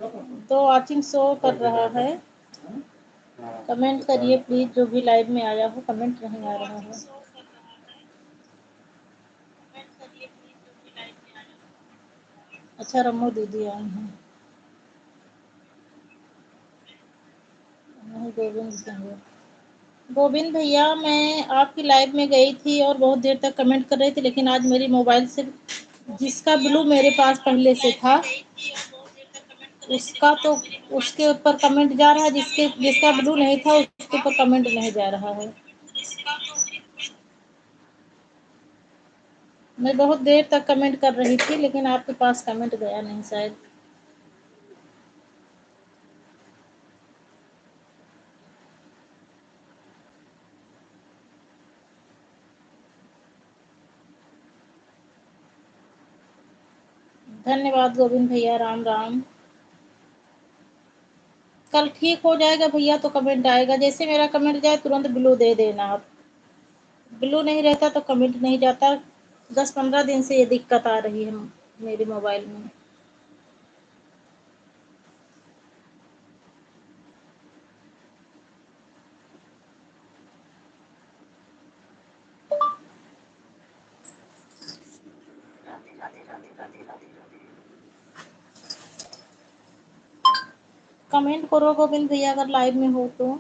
तो watching show कर रहा है। कमेंट करिए प्लीज, जो भी लाइव में आया हो। कमेंट नहीं आ रहा है। अच्छा, रमो दीदी आई हैं। नहीं, गोविंद सिंह। गोविंद भैया, मैं आपकी लाइव में गई थी और बहुत देर तक कमेंट कर रही थी, लेकिन आज मेरी मोबाइल से जिसका ब्लू मेरे पास पहले से था उसका तो उसके ऊपर कमेंट जा रहा है, जिसका ब्लू नहीं था उसके ऊपर कमेंट नहीं जा रहा है। मैं बहुत देर तक कमेंट कर रही थी, लेकिन आपके पास कमेंट गया नहीं शायद। धन्यवाद गोविंद भैया, राम राम। कल ठीक हो जाएगा भैया तो कमेंट आएगा। जैसे मेरा कमेंट जाए तुरंत ब्लू दे देना आप। ब्लू नहीं रहता तो कमेंट नहीं जाता। 10-15 दिन से ये दिक्कत आ रही है मेरे मोबाइल में। कमेंट करो गोविंद भैया अगर लाइव में हो तो।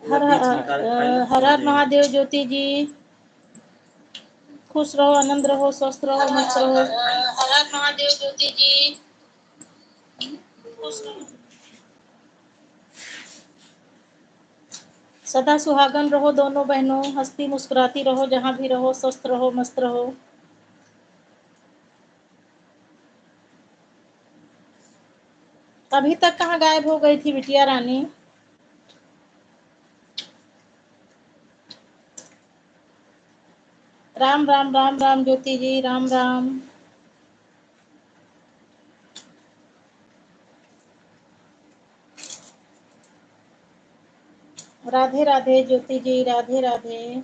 हर हर हर महादेव ज्योति जी, खुश रहो, आनंद रहो, स्वस्थ रहो, मस्त रहो। हर हर महादेव ज्योति जी, खुश रहो, सदा सुहागन रहो दोनों बहनों, हंसती मुस्कुराती रहो, जहाँ भी रहो, स्वस्थ रहो, मस्त रहो। अभी तक कहाँ गायब हो गई थी बिटिया रानी? Ram Ram Ram Ram Jyoti ji, Ram Ram. Radhe Radhe Jyoti ji, Radhe Radhe.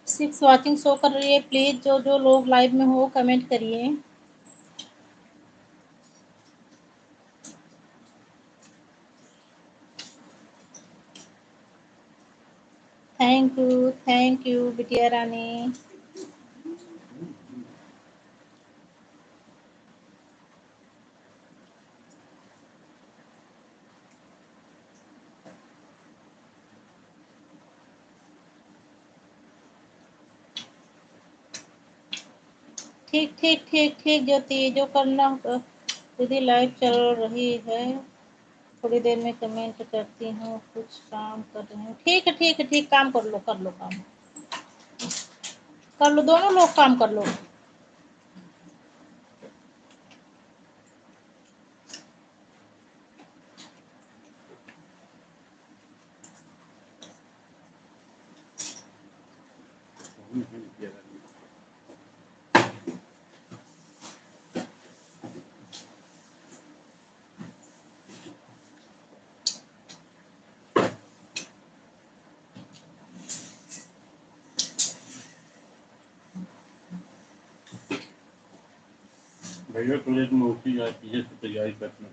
Six watching show कर रही है, प्लीज जो जो लोग लाइव में हो कमेंट करिए। थैंक यू बिटिया रानी। ठीक ठीक ठीक ठीक ज्योति, जो करना दीदी लाइव चल रही है, थोड़ी देर में कमेंट करती हूँ, कुछ काम कर रही हूँ। ठीक है ठीक है ठीक, काम कर लो काम कर लो, दोनों लोग काम कर लो। भैया प्लेट में उठी जाए, पीछे से तैयारी करना।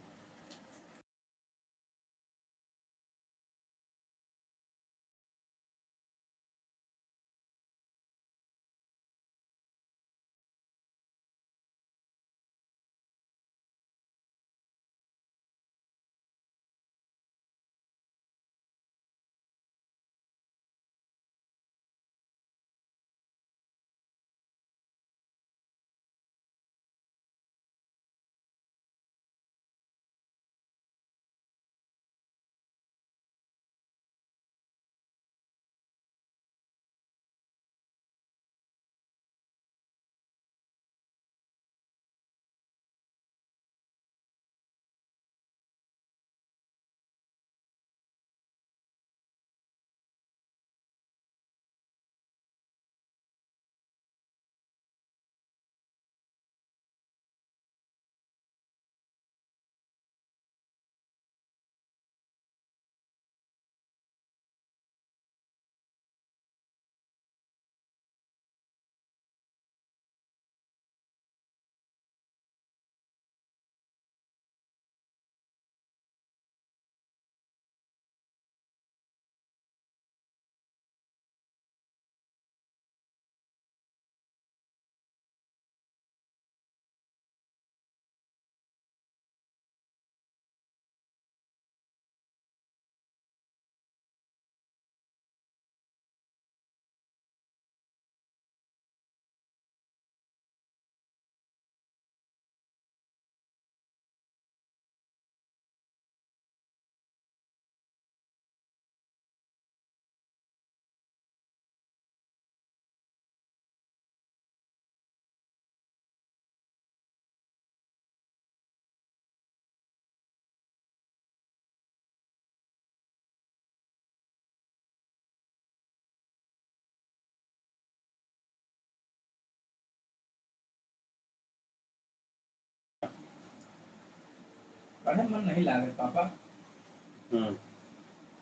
पढ़े मन नहीं लागे पापा।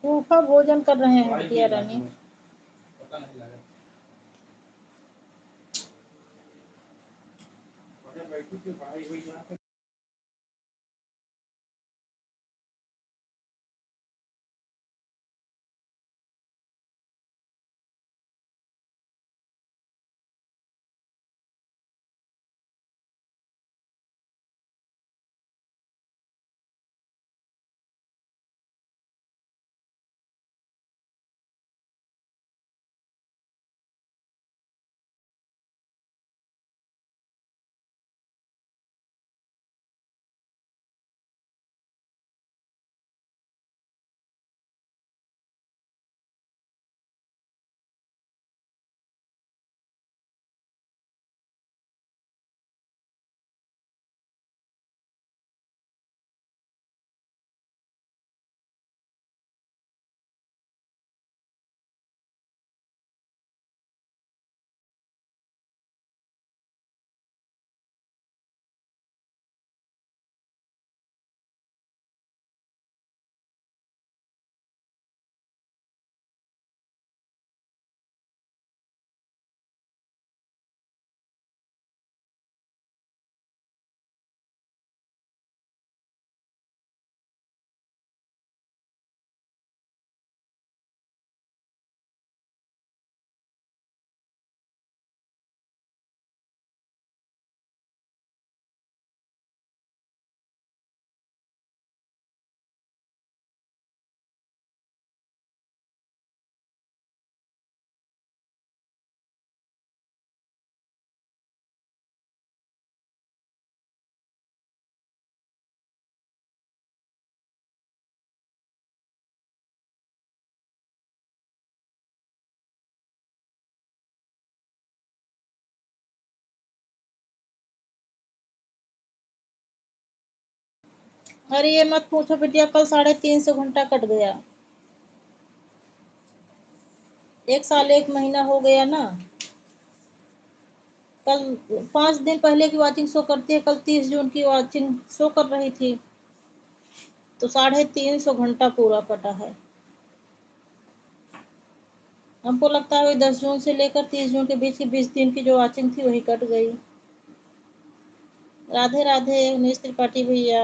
सूखा भोजन कर रहे हैं बिटिया रानी। पता नहीं लगा पढ़े बैठी थी, पढ़ाई हुई यहाँ पे। अरे ये मत पूछो बिटिया, कल 350 घंटा कट गया। 1 साल 1 महीना हो गया ना। कल 5 दिन पहले की वॉचिंग शो करती है, कल 30 जून की वॉचिंग शो कर रही थी, तो 350 घंटा पूरा कटा है। हमको लगता है 10 जून से लेकर 30 जून के बीच की 20 दिन की जो वॉचिंग थी वही कट गई। राधे राधे उमेश त्रिपाठी भैया।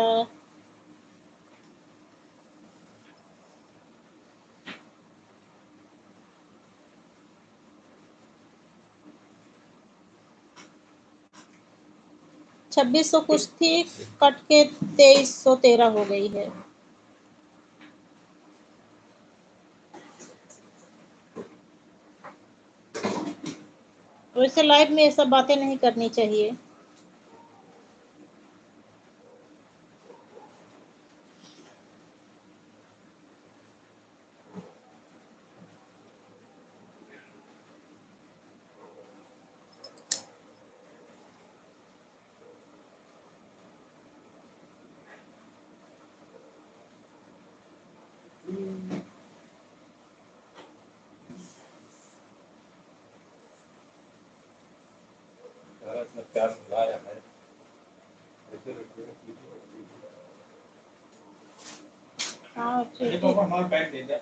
2600 कुछ थी, कट के 2313 हो गई है। वैसे लाइव में ये सब बातें नहीं करनी चाहिए। हाँ ठीक है। हमारा पैक दे दे।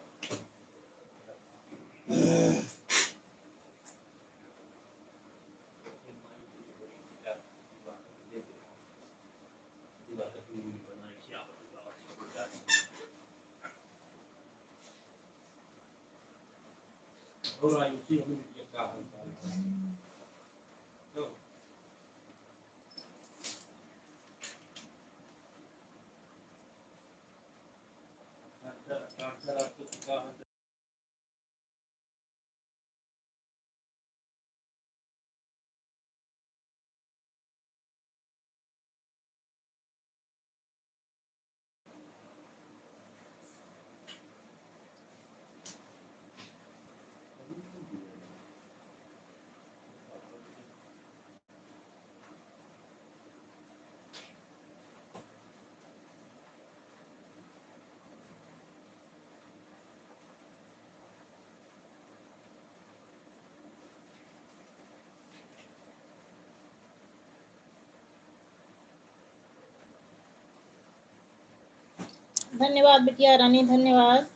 धन्यवाद बिटिया रानी, धन्यवाद,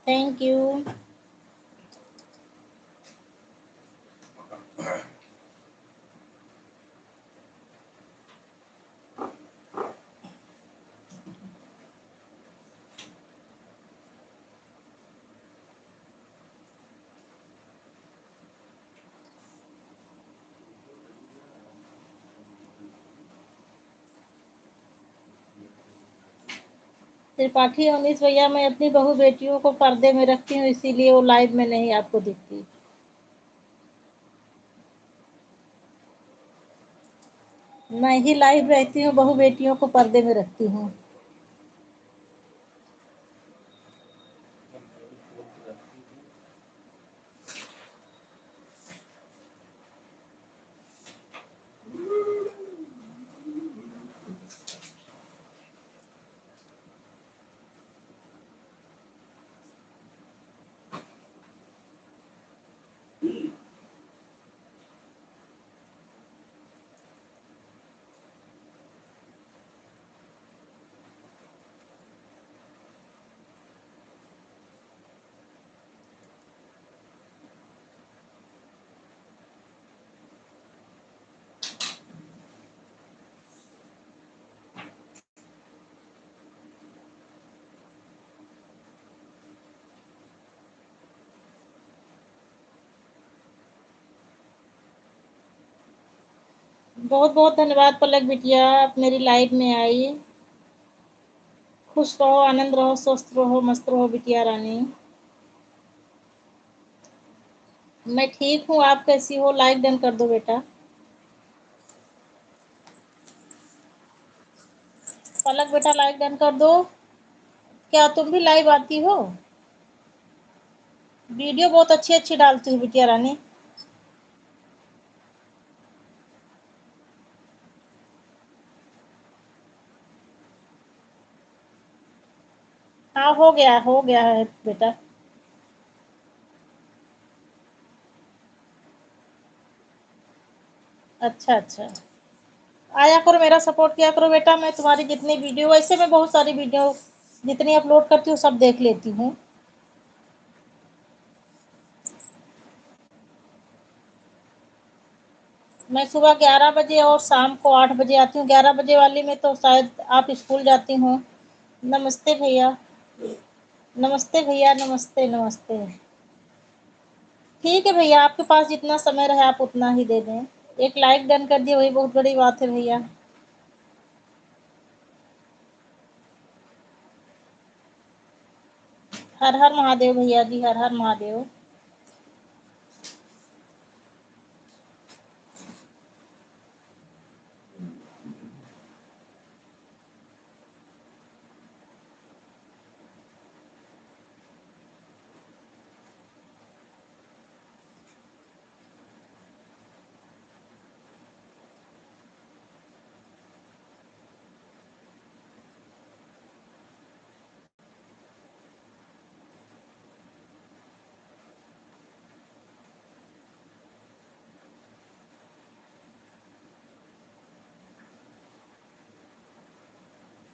थैंक यू। त्रिपाठी अवनीश भैया, मैं अपनी बहू बेटियों को पर्दे में रखती हूँ, इसीलिए वो लाइव में नहीं आपको दिखती। मैं ही लाइव रहती हूँ, बहू बेटियों को पर्दे में रखती हूँ। बहुत बहुत धन्यवाद पलक बिटिया, आप मेरी लाइव में आई। खुश रहो, आनंद रहो, स्वस्थ रहो, मस्त रहो बिटिया रानी। मैं ठीक हूँ, आप कैसी हो? लाइक डन कर दो बेटा। पलक बेटा लाइक डन कर दो। क्या तुम भी लाइव आती हो? वीडियो बहुत अच्छी अच्छी डालती हो बिटिया रानी। हाँ हो गया है बेटा। अच्छा अच्छा, आया करो, मेरा सपोर्ट किया करो बेटा। मैं तुम्हारी जितनी वीडियो, वैसे मैं बहुत सारी वीडियो जितनी अपलोड करती हूँ सब देख लेती हूँ। मैं सुबह 11 बजे और शाम को 8 बजे आती हूँ। 11 बजे वाली में तो शायद आप स्कूल जाती हो। नमस्ते भैया, नमस्ते भैया, नमस्ते नमस्ते। ठीक है भैया, आपके पास जितना समय रहे आप उतना ही दे दें। एक लाइक डन कर दिए, वही बहुत बड़ी बात है भैया। हर हर महादेव भैया जी, हर हर महादेव।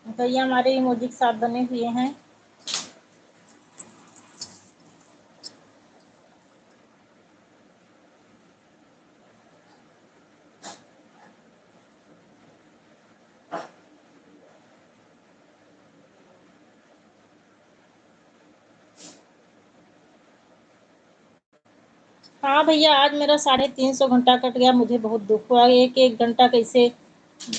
भैया हमारे इमोजी के साथ बने हुए हैं। हाँ भैया, आज मेरा 350 घंटा कट गया, मुझे बहुत दुख हुआ। एक एक घंटा कैसे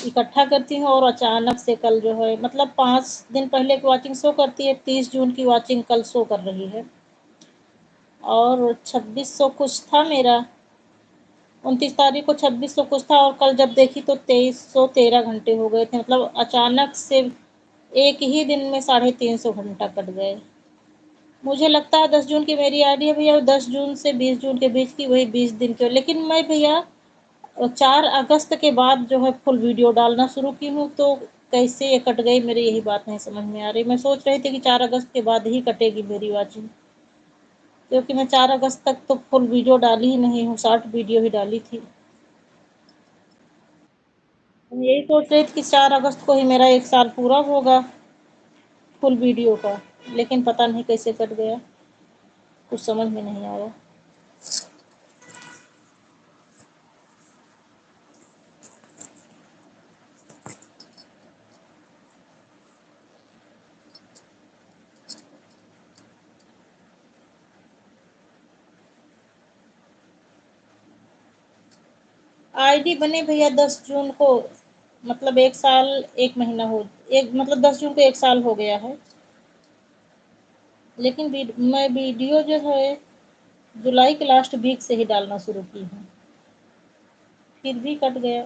इकट्ठा करती हूँ और अचानक से कल जो है, मतलब 5 दिन पहले की वॉचिंग शो करती है, 30 जून की वॉचिंग कल शो कर रही है, और 2600 कुछ था मेरा। 29 तारीख को 2600 कुछ था, और कल जब देखी तो 2313 घंटे हो गए थे। मतलब अचानक से एक ही दिन में 350 घंटा कट गए। मुझे लगता है 10 जून की मेरी आईडी है भैया, 10 जून से 20 जून के बीच की, वही 20 दिन की। लेकिन मैं भैया 4 अगस्त के बाद जो है फुल वीडियो डालना शुरू की हूँ, तो कैसे ये कट गई मेरी यही बात नहीं समझ में आ रही। मैं सोच रही थी कि 4 अगस्त के बाद ही कटेगी मेरी वॉचिंग, क्योंकि मैं 4 अगस्त तक तो फुल वीडियो डाली ही नहीं हूँ, शॉर्ट वीडियो ही डाली थी। मैं यही सोच रही थी कि 4 अगस्त को ही मेरा 1 साल पूरा होगा। फुल वीडियो का, लेकिन पता नहीं कैसे कट गया, कुछ समझ में नहीं आया। आईडी बने भैया 10 जून को, मतलब 1 साल 1 महीना हो, एक मतलब 10 जून को 1 साल हो गया है। लेकिन मैं वीडियो जो है जुलाई के लास्ट वीक से ही डालना शुरू की हूँ, फिर भी कट गया।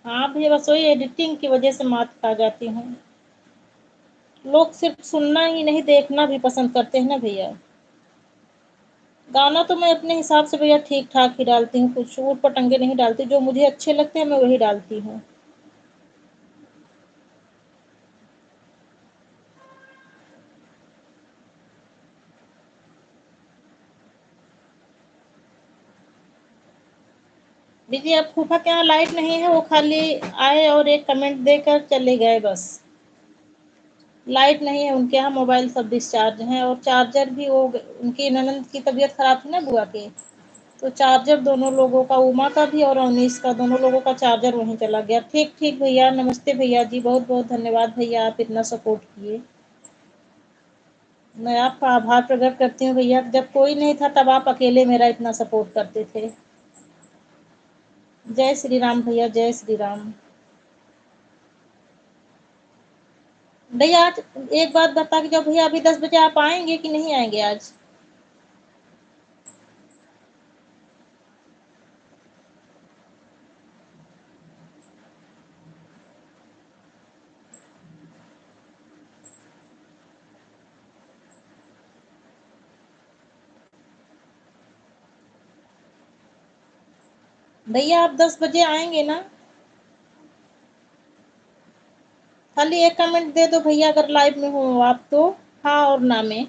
हाँ भैया, बस वही एडिटिंग की वजह से मात खा जाती हूँ। लोग सिर्फ सुनना ही नहीं, देखना भी पसंद करते हैं ना भैया। गाना तो मैं अपने हिसाब से भैया ठीक ठाक ही डालती हूँ, कुछ ऊट पटंगे नहीं डालती, जो मुझे अच्छे लगते हैं मैं वही डालती हूँ। दीदी अब फूफा के यहाँ लाइट नहीं है, वो खाली आए और एक कमेंट देकर चले गए बस। लाइट नहीं है उनके यहाँ, मोबाइल सब डिस्चार्ज हैं, और चार्जर भी वो उनकी ननद की तबीयत खराब थी ना बुआ के, तो चार्जर दोनों लोगों का, उमा का भी और अवनीश का, दोनों लोगों का चार्जर वहीं चला गया। ठीक ठीक भैया, नमस्ते भैया जी, बहुत बहुत धन्यवाद भैया, आप इतना सपोर्ट किए। मैं आपका आभार प्रकट करती हूँ भैया, जब कोई नहीं था तब आप अकेले मेरा इतना सपोर्ट करते थे। जय श्री राम भैया, जय श्री राम। भैया आज एक बात बता के जाओ भैया, अभी 10 बजे आप आएंगे कि नहीं आएंगे आज? भैया आप 10 बजे आएंगे ना? खाली एक कमेंट दे दो भैया, अगर लाइव में हो आप तो, हाँ और ना में।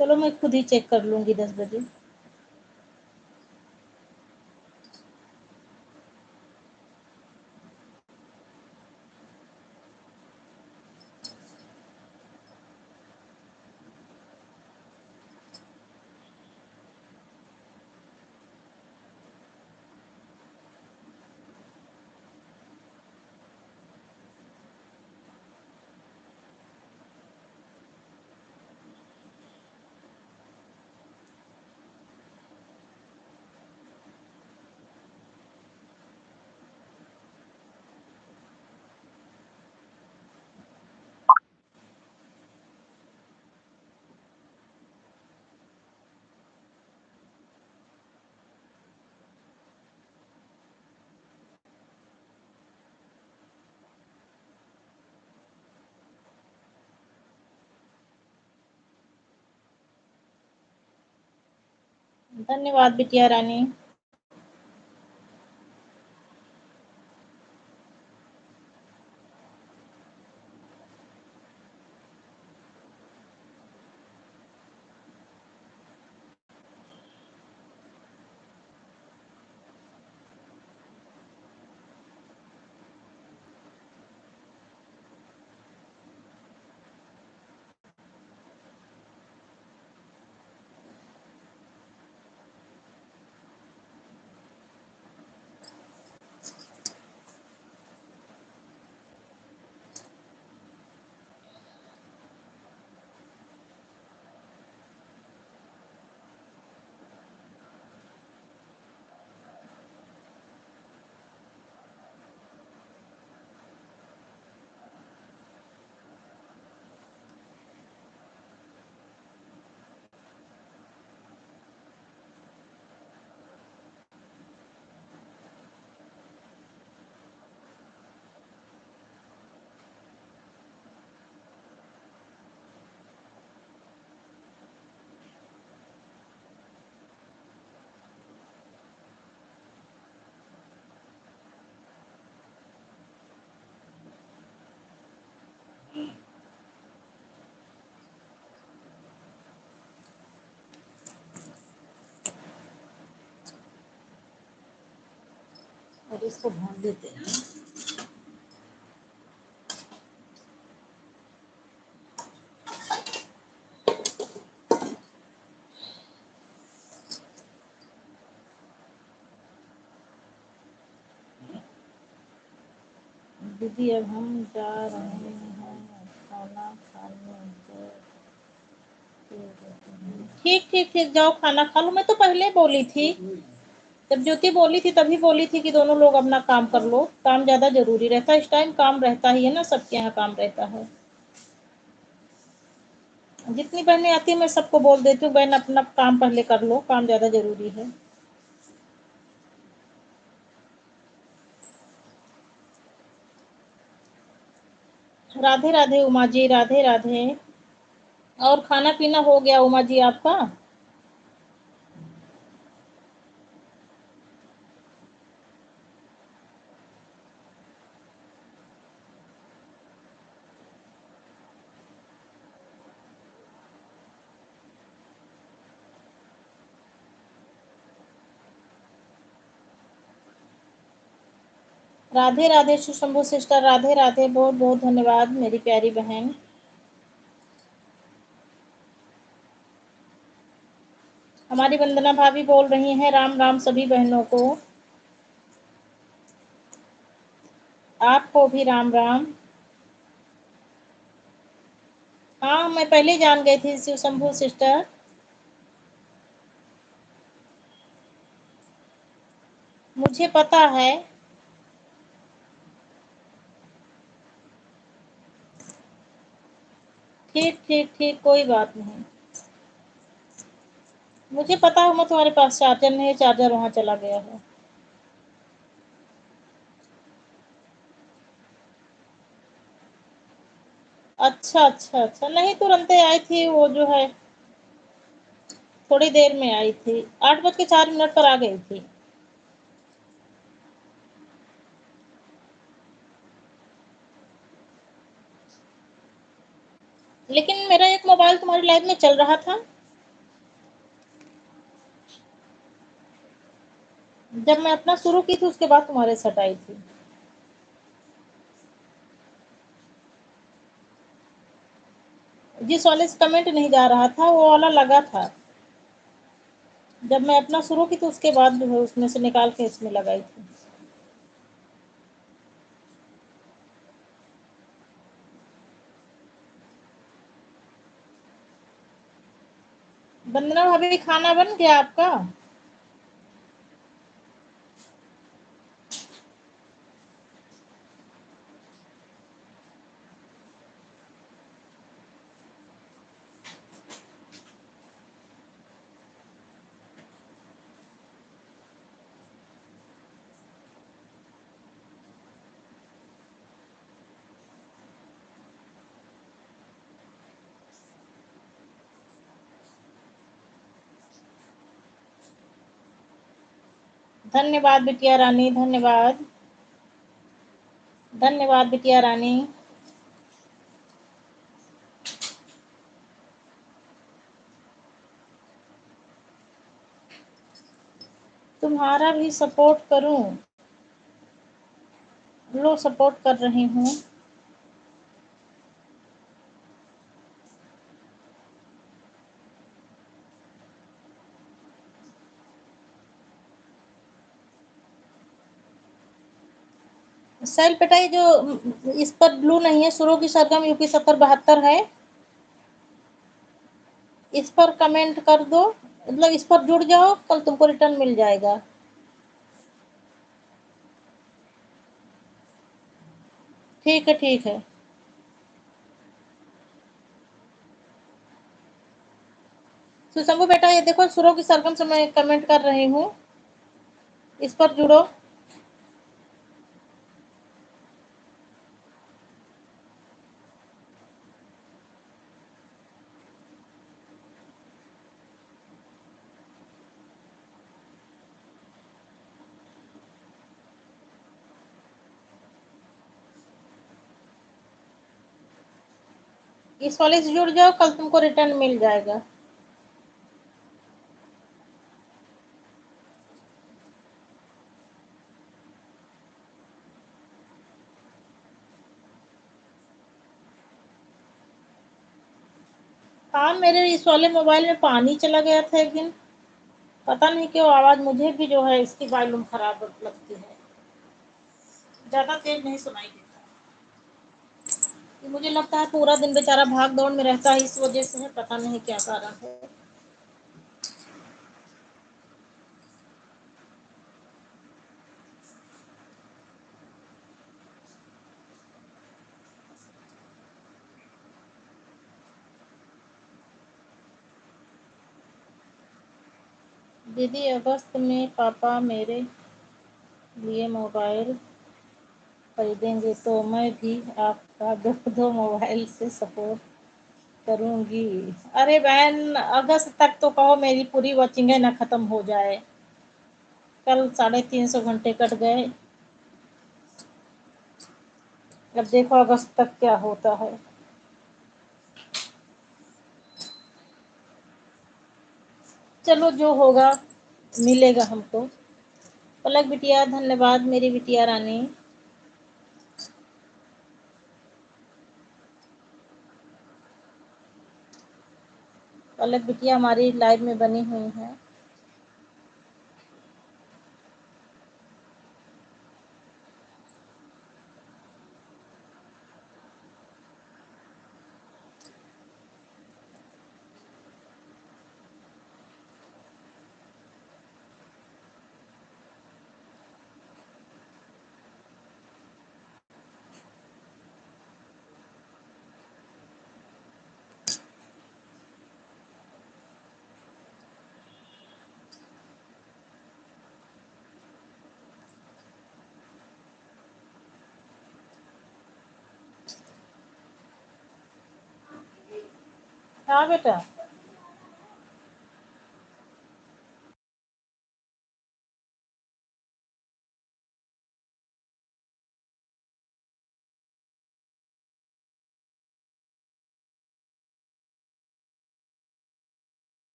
चलो मैं खुद ही चेक कर लूंगी 10 बजे। धन्यवाद बिटिया रानी। और इसको ढाँप देते हैं। दीदी अब हम जा रहे हैं खाना खाने। ठीक ठीक ठीक, जाओ खाना खा लो। मैं तो पहले बोली थी, जब ज्योति बोली थी तभी बोली थी कि दोनों लोग अपना काम कर लो। काम ज्यादा जरूरी रहता है, इस टाइम काम रहता ही है ना, सबके यहाँ काम रहता है। जितनी बहनें आती है मैं सबको बोल देती हूँ, बहन अपना काम पहले कर लो, काम ज्यादा जरूरी है। राधे राधे उमा जी, राधे राधे। और खाना पीना हो गया उमा जी आपका? राधे राधे सुशंभु सिस्टर, राधे राधे, बहुत बहुत धन्यवाद मेरी प्यारी बहन। हमारी वंदना भाभी बोल रही हैं राम राम सभी बहनों को। आपको भी राम राम। हाँ मैं पहले जान गई थी शिवशंभु सिस्टर। मुझे पता है। ठीक ठीक ठीक, कोई बात नहीं। मुझे पता है, मैं तुम्हारे पास चार्जर नहीं है, चार्जर वहां चला गया है। अच्छा अच्छा अच्छा, नहीं तुरंत आई थी वो जो है, थोड़ी देर में आई थी, 8:04 पर आ गई थी। लेकिन मेरा एक मोबाइल तुम्हारी लाइफ में चल रहा था जब मैं अपना शुरू की थी, उसके बाद तुम्हारे साथ आई थी। जिस वाले से कमेंट नहीं जा रहा था वो वाला लगा था, जब मैं अपना शुरू की तो उसके बाद जो है उसमें से निकाल के इसमें लगाई थी। वंदना भाभी खाना बन गया आपका? धन्यवाद बिटिया रानी, धन्यवाद। धन्यवाद बिटिया रानी। तुम्हारा भी सपोर्ट करूं? लो सपोर्ट कर रही हूँ। सैल पेटाई जो इस पर ब्लू नहीं है, सुरो की सरगम यूपी 7072 है, इस पर कमेंट कर दो, मतलब इस पर जुड़ जाओ, कल तुमको रिटर्न मिल जाएगा। ठीक है ठीक है। सुशंभु बेटा ये देखो, सुरो की सरगम से मैं कमेंट कर रही हूँ, इस पर जुड़ो। इस वाले से जुड़ जाओ, कल तुमको रिटर्न मिल जाएगा। हाँ, मेरे इस वाले मोबाइल में पानी चला गया था एक दिन। पता नहीं क्यों आवाज़ मुझे भी जो है इसकी वॉल्यूम खराब लगती है। ज़्यादा तेज़ नहीं सुनाई देता। ये मुझे लगता है पूरा दिन बेचारा भाग-दौड़ में रहता है, इस वज़ह से है, पता नहीं क्या कारण है। दीदी अगस्त में पापा मेरे लिए मोबाइल खरीदेंगे तो मैं भी आपका दो मोबाइल से सपोर्ट करूंगी। अरे बहन, अगस्त तक तो कहो मेरी पूरी वॉचिंग है ना खत्म हो जाए। कल 350 घंटे कट गए। अब देखो अगस्त तक क्या होता है। चलो जो होगा मिलेगा हमको। पलक बिटिया धन्यवाद मेरी बिटिया रानी। पलक बिटिया हमारी लाइव में बनी हुई है। हाँ बेटा।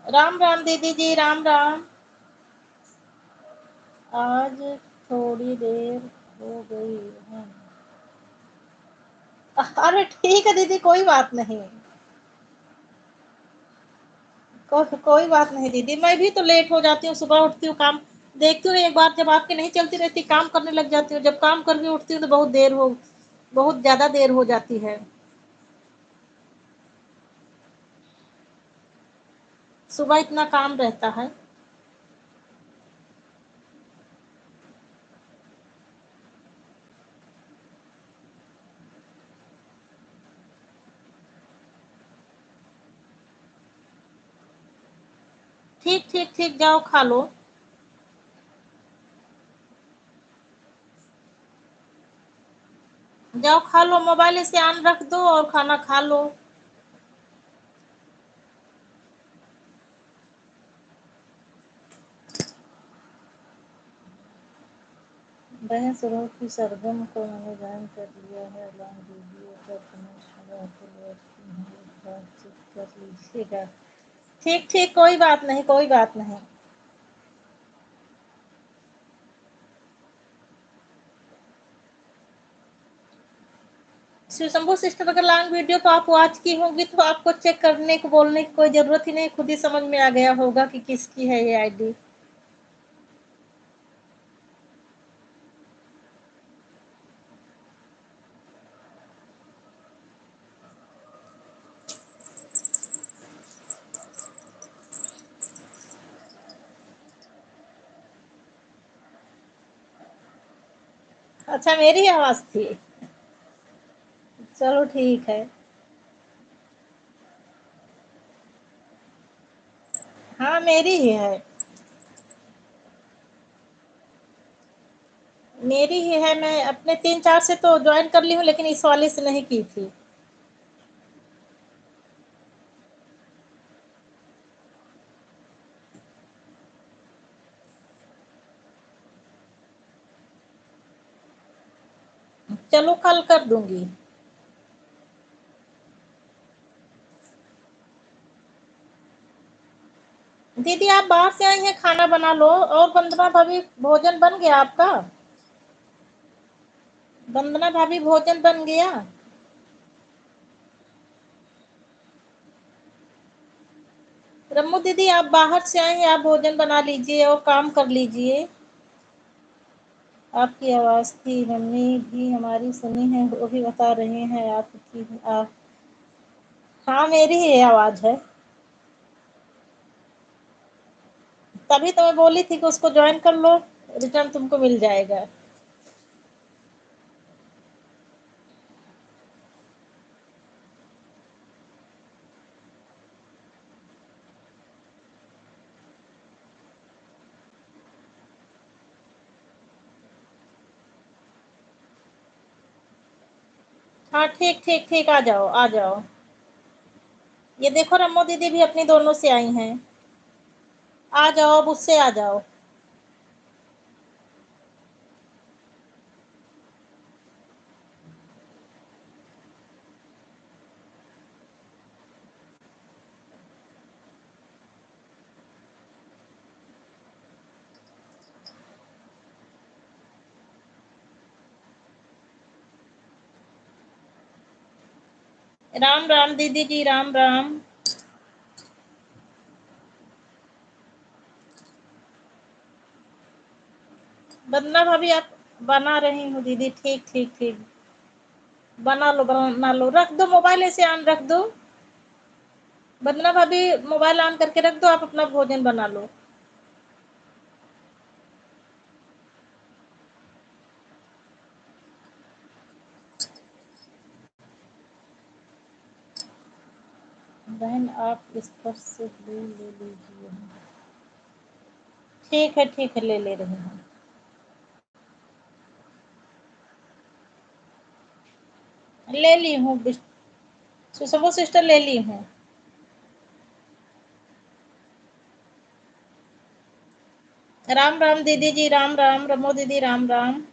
राम राम दीदी जी, राम राम। आज थोड़ी देर हो गई है। अरे ठीक है दीदी, कोई बात नहीं। कोई बात नहीं दीदी, मैं भी तो लेट हो जाती हूँ, सुबह उठती हूँ, काम देखती हूँ, एक बार जब आपकी नहीं चलती रहती काम करने लग जाती हूँ, जब काम करके उठती हूँ तो बहुत ज्यादा देर हो जाती है। सुबह इतना काम रहता है। ठीक ठीक ठीक, जाओ खा लो। जाओ खा लो, मोबाइल से ऑन रख दो और खाना खा लो। बहन सरोज की सरगम को मैंने ज्वाइन कर लिया है, लॉन्ग वीडियो पर कमेंट्स में रहते हुए अच्छी हैं। बातचीत कर लीजिएगा। ठीक ठीक, कोई बात नहीं, कोई बात नहीं। शिव शंभू सिस्टर, अगर लॉन्ग वीडियो को आप वॉच की होंगी तो आपको चेक करने को बोलने की कोई जरूरत ही नहीं, खुद ही समझ में आ गया होगा कि किसकी है ये आईडी। अच्छा, मेरी आवाज थी। चलो ठीक है। हाँ, मेरी ही है। मेरी ही है। मैं अपने 3-4 से तो ज्वाइन कर ली हूँ, लेकिन इस वाले से नहीं की थी। चलो कल कर दूंगी। दीदी, आप बाहर से आई हैं, खाना बना लो। और वंदना भाभी, भोजन बन गया आपका? वंदना भाभी, भोजन बन गया? रम्मू दीदी, आप बाहर से आई हैं, आप भोजन बना लीजिए और काम कर लीजिए। आपकी आवाज थी, मम्मी भी हमारी सुनी है, वो भी बता रहे हैं आपकी। आप, हाँ, मेरी ही आवाज है। तभी तो मैं बोली थी कि उसको ज्वाइन कर लो, रिटर्न तुमको मिल जाएगा। हाँ, ठीक ठीक ठीक, आ जाओ आ जाओ। ये देखो, रम्मो दीदी भी अपनी दोनों से आई हैं। आ जाओ, अब उससे आ जाओ। राम राम दीदी जी, राम राम। वंदना भाभी, आप? बना रही हूँ दीदी, ठीक ठीक ठीक। बना लो बना लो, रख दो मोबाइल, ऐसे ऑन रख दो। वंदना भाभी, मोबाइल ऑन करके रख दो, आप अपना भोजन बना लो। बहन, आप इस पर से ले ले लीजिए। ठीक है, ले ले रही हूँ। ले ली हूँ। सुषमा सिस्टर, ले ली हूँ। राम राम दीदी जी, राम राम। रमो दीदी, राम राम।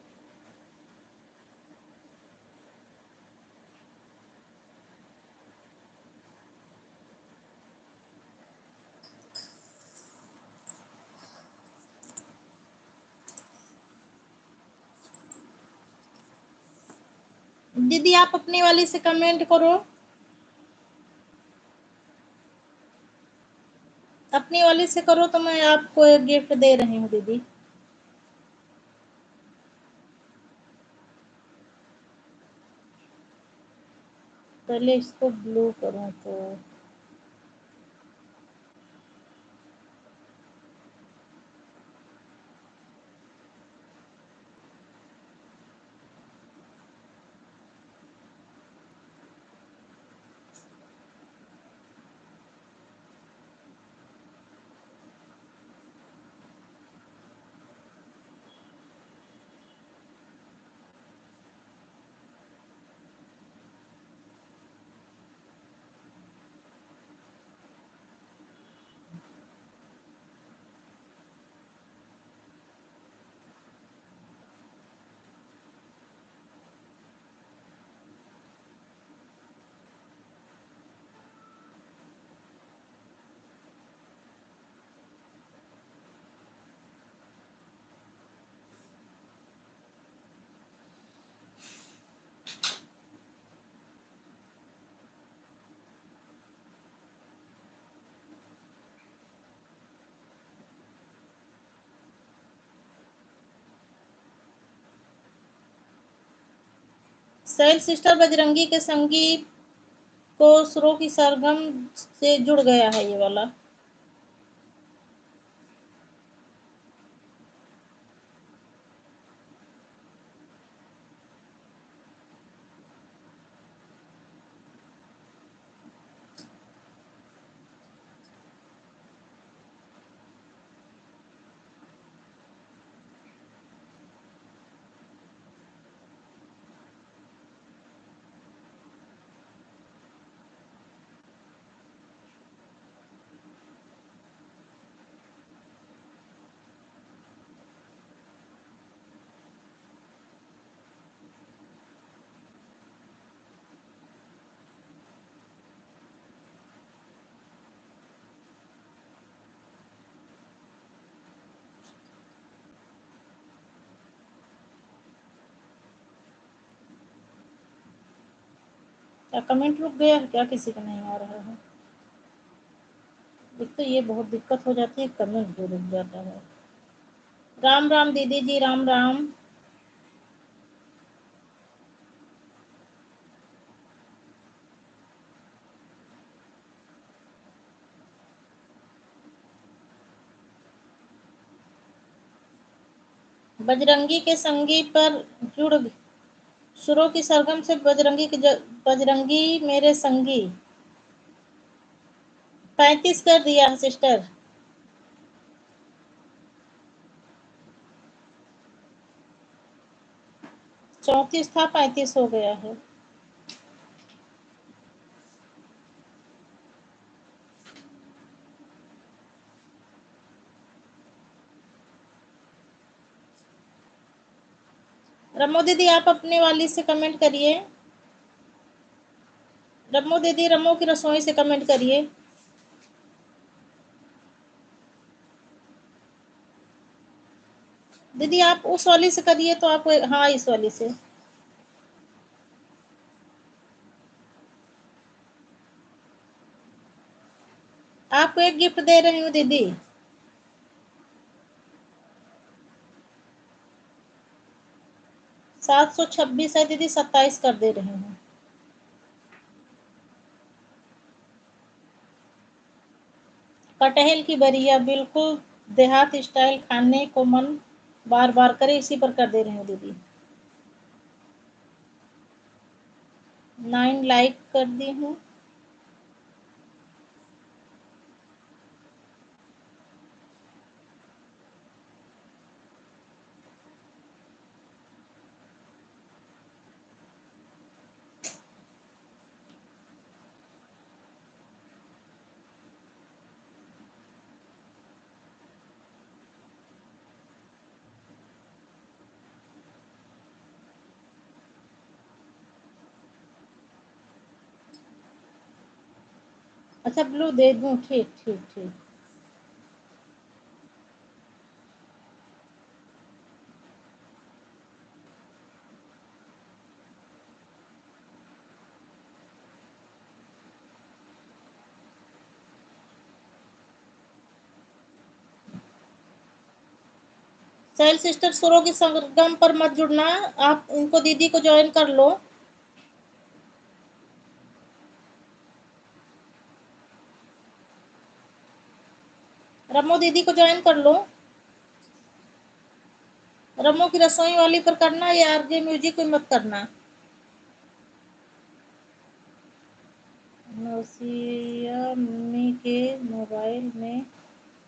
दीदी, आप अपनी वाली से कमेंट करो। अपनी वाली से करो तो मैं आपको एक गिफ्ट दे रही हूँ दीदी। पहले इसको ब्लू करूँ तो। सैल सिस्टर बजरंगी के संगी को सुरों की सरगम से जुड़ गया है ये वाला। क्या कमेंट रुक गया है क्या? किसी का नहीं आ रहा है। एक तो ये बहुत दिक्कत हो जाती है, कमेंट जो रुक जाता है। राम राम दीदी जी, राम राम। बजरंगी के संगी पर जुड़, सुरों की सरगम से बजरंगी के बजरंगी मेरे संगी। 35 कर दिया है सिस्टर। 34 था, 35 हो गया है। रमो दीदी आप अपने वाली से कमेंट करिए। रमो दीदी रमो की रसोई से कमेंट करिए। दीदी आप उस वाली से करिए तो आप, हाँ इस वाली से। आपको एक गिफ्ट दे रही हूँ दीदी। 726 है दीदी, 27 कर दे रही हूँ। कटहल की बरिया, बिल्कुल देहात स्टाइल, खाने को मन बार बार करे, इसी पर कर दे रही हूँ दीदी। 9 लाइक कर दी हूँ। अच्छा ब्लू दे दूँ, ठीक ठीक ठीक। सेल सिस्टर सुरों की सरगम पर मत जुड़ना, आप इनको दीदी को ज्वाइन कर लो। रमो दीदी को ज्वाइन कर लो। रमो की रसोई वाली पर करना, या आरजे म्यूजिक पे मत करना। नौसिया मम्मी के मोबाइल में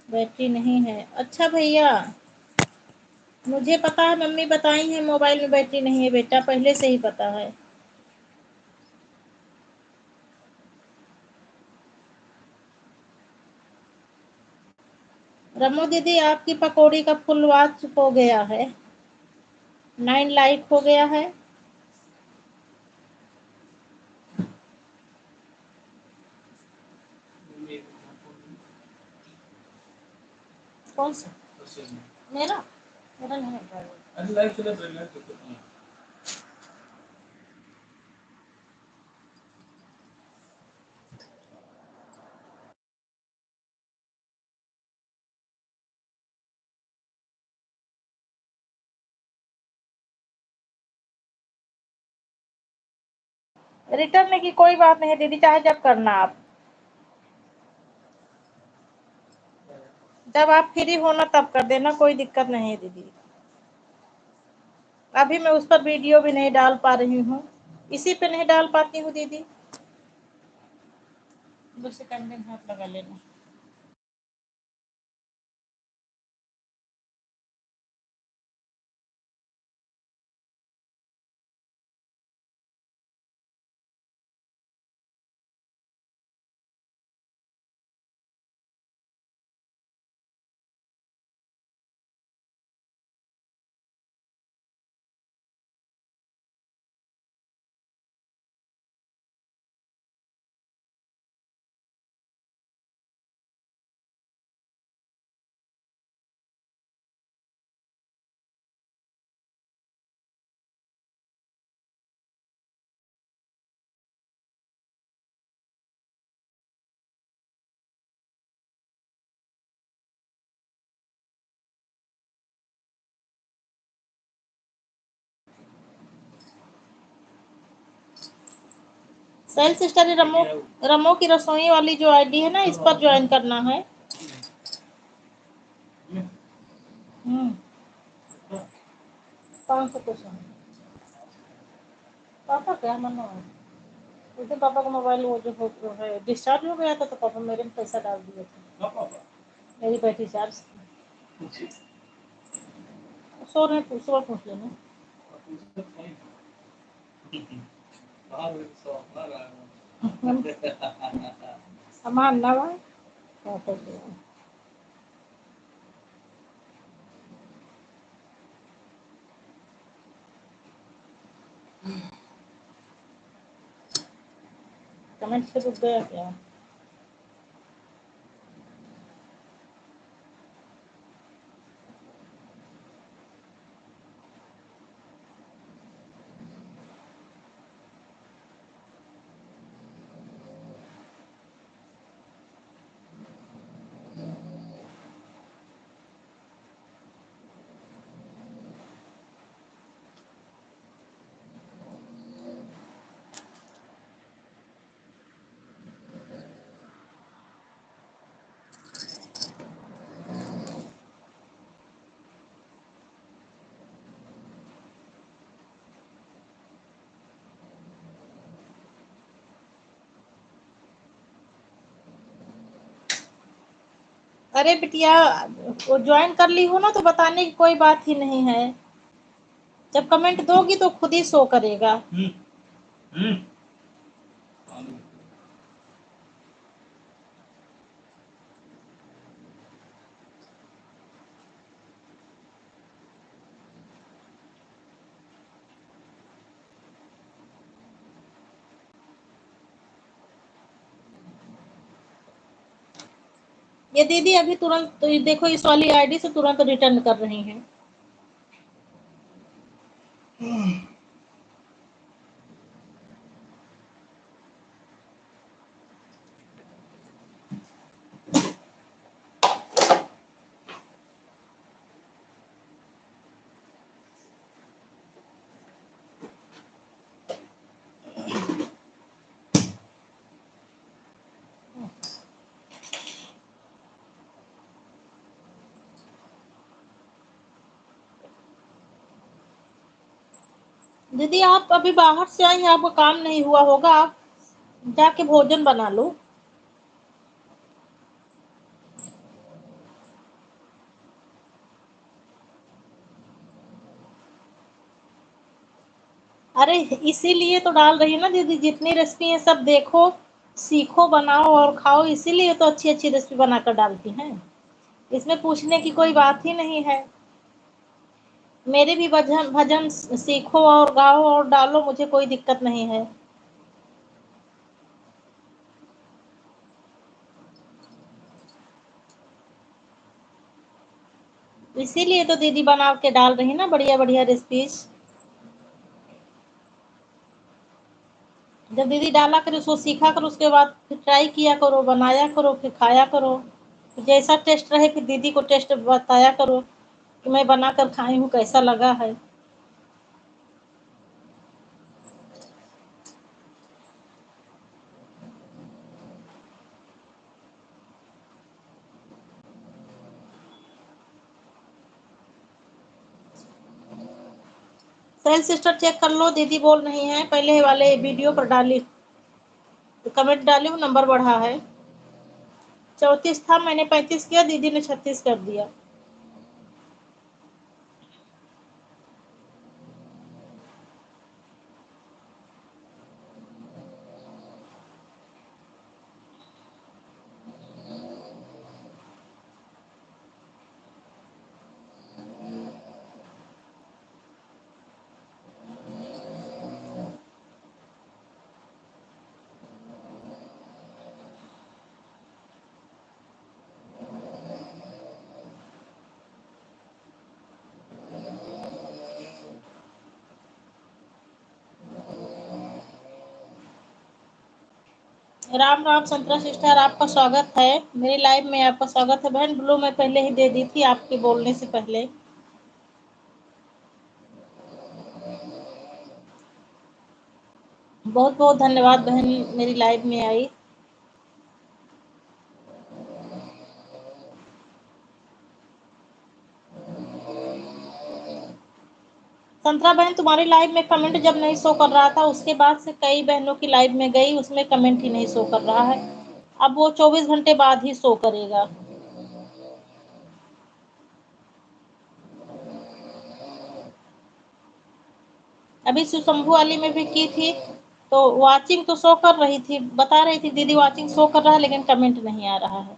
बैटरी नहीं है। अच्छा भैया, मुझे पता है, मम्मी बताई है मोबाइल में बैटरी नहीं है बेटा, पहले से ही पता है। रमो दीदी आपकी पकौड़ी का फुल वॉच हो गया है, 9 लाइक हो गया है। कौन सा? मेरा मेरा नहीं है। अरे लाइव चला तो रिटर्न की कोई बात नहीं है दीदी, चाहे जब करना आप, जब आप फ्री होना तब कर देना, कोई दिक्कत नहीं है दीदी। अभी मैं उस पर वीडियो भी नहीं डाल पा रही हूँ, इसी पे नहीं डाल पाती हूँ दीदी। दूसरे कैमरे में हाथ लगा लेना। सेल सिस्टर रमो, रमो की रसोई वाली जो आईडी है ना, इस पर ज्वाइन करना है। 500 क्वेश्चन पापा क्या मना है। उस दिन पापा का मोबाइल वो जो है डिस्चार्ज हो गया था, तो पापा मेरे में पैसा डाल दिए थे, मेरी बैटरी चार्ज। सो रहे सुबह पूछ लेना। अमान ना भाई कमेंट से रुक गया क्या? अरे बिटिया, वो ज्वाइन कर ली हो ना, तो बताने की कोई बात ही नहीं है। जब कमेंट दोगी तो खुद ही शो करेगा। ये दीदी अभी तुरंत तो देखो, इस वाली आईडी से तुरंत रिटर्न कर रही हैं। दीदी आप अभी बाहर से आई हैं, आपका काम नहीं हुआ होगा, आप जाके भोजन बना लो। अरे इसीलिए तो डाल रही है ना दीदी, जितनी रेसिपी है सब देखो, सीखो, बनाओ और खाओ, इसीलिए तो अच्छी अच्छी रेसिपी बनाकर डालती हैं। इसमें पूछने की कोई बात ही नहीं है। मेरे भी भजन भजन सीखो और गाओ और डालो, मुझे कोई दिक्कत नहीं है। इसीलिए तो दीदी बना के डाल रही ना बढ़िया बढ़िया रेसिपीज। जब दीदी डाला करो उसको सीखा करो, उसके बाद फिर ट्राई किया करो, बनाया करो, फिर खाया करो। जैसा टेस्ट रहे फिर दीदी को टेस्ट बताया करो कि मैं बना कर खाई हूँ, कैसा लगा है। सेल सिस्टर चेक कर लो, दीदी बोल रही हैं पहले वाले वीडियो पर डाली, कमेंट डाली हूँ, नंबर बढ़ा है। 34 था, मैंने 35 किया, दीदी ने 36 कर दिया। राम राम संतरा सिस्टर, आपका स्वागत है मेरी लाइव में। आपका स्वागत है बहन। ब्लू मैं पहले ही दे दी थी आपके बोलने से पहले। बहुत बहुत धन्यवाद बहन मेरी लाइव में आई। संतरा बहन, तुम्हारी लाइव में कमेंट जब नहीं शो कर रहा था, उसके बाद से कई बहनों की लाइव में गई, उसमें कमेंट ही नहीं शो कर रहा है। अब वो 24 घंटे बाद ही शो करेगा। अभी सुशंभू वाली में भी की थी, तो वॉचिंग तो शो कर रही थी, बता रही थी दीदी वॉचिंग शो कर रहा है, लेकिन कमेंट नहीं आ रहा है।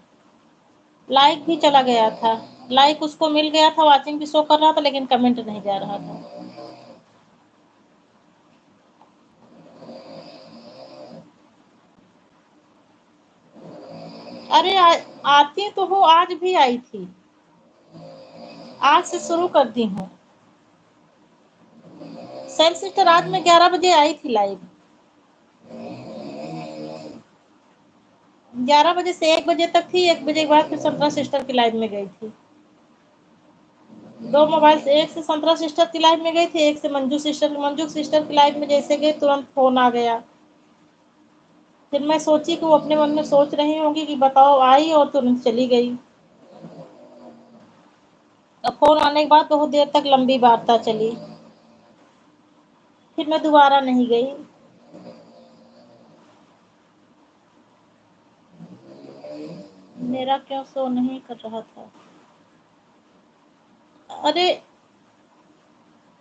लाइक भी चला गया था, लाइक उसको मिल गया था, वॉचिंग भी शो कर रहा था, लेकिन कमेंट नहीं जा रहा था। अरे आती तो हूँ, आज भी आई थी, आज से शुरू कर दी हूँ। सेल सिस्टर आज मैं 11 बजे आई थी लाइव। 11 बजे से 1 बजे तक थी, 1 बजे के बाद फिर संतरा सिस्टर की लाइव में गई थी। 2 मोबाइल से, एक से संतरा सिस्टर की लाइव में गई थी, एक से मंजू सिस्टर की लाइव में जैसे गई तुरंत फोन आ गया। फिर मैं सोची कि वो अपने मन में सोच रही होंगी कि बताओ, आई और तुरंत चली गई। अब फोन आने के बाद बहुत देर तक लंबी वार्ता चली, फिर मैं दोबारा नहीं गई। मेरा क्यों शो नहीं कर रहा था? अरे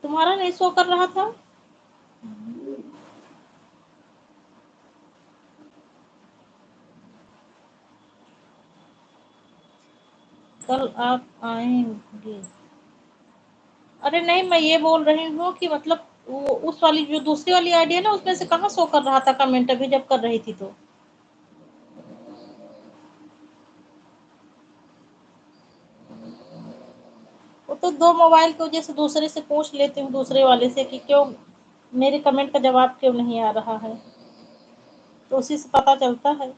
तुम्हारा नहीं शो कर रहा था? कल आप आएंगे? अरे नहीं, मैं ये बोल रही हूँ कि मतलब वो उस वाली जो दूसरी वाली आईडी है ना, उसमें से कहाँ शो कर रहा था कमेंट अभी जब कर रही थी तो? वो तो 2 मोबाइल की वजह से दूसरे से पूछ लेती हूँ, दूसरे वाले से, कि क्यों मेरे कमेंट का जवाब क्यों नहीं आ रहा है, तो उसी से पता चलता है।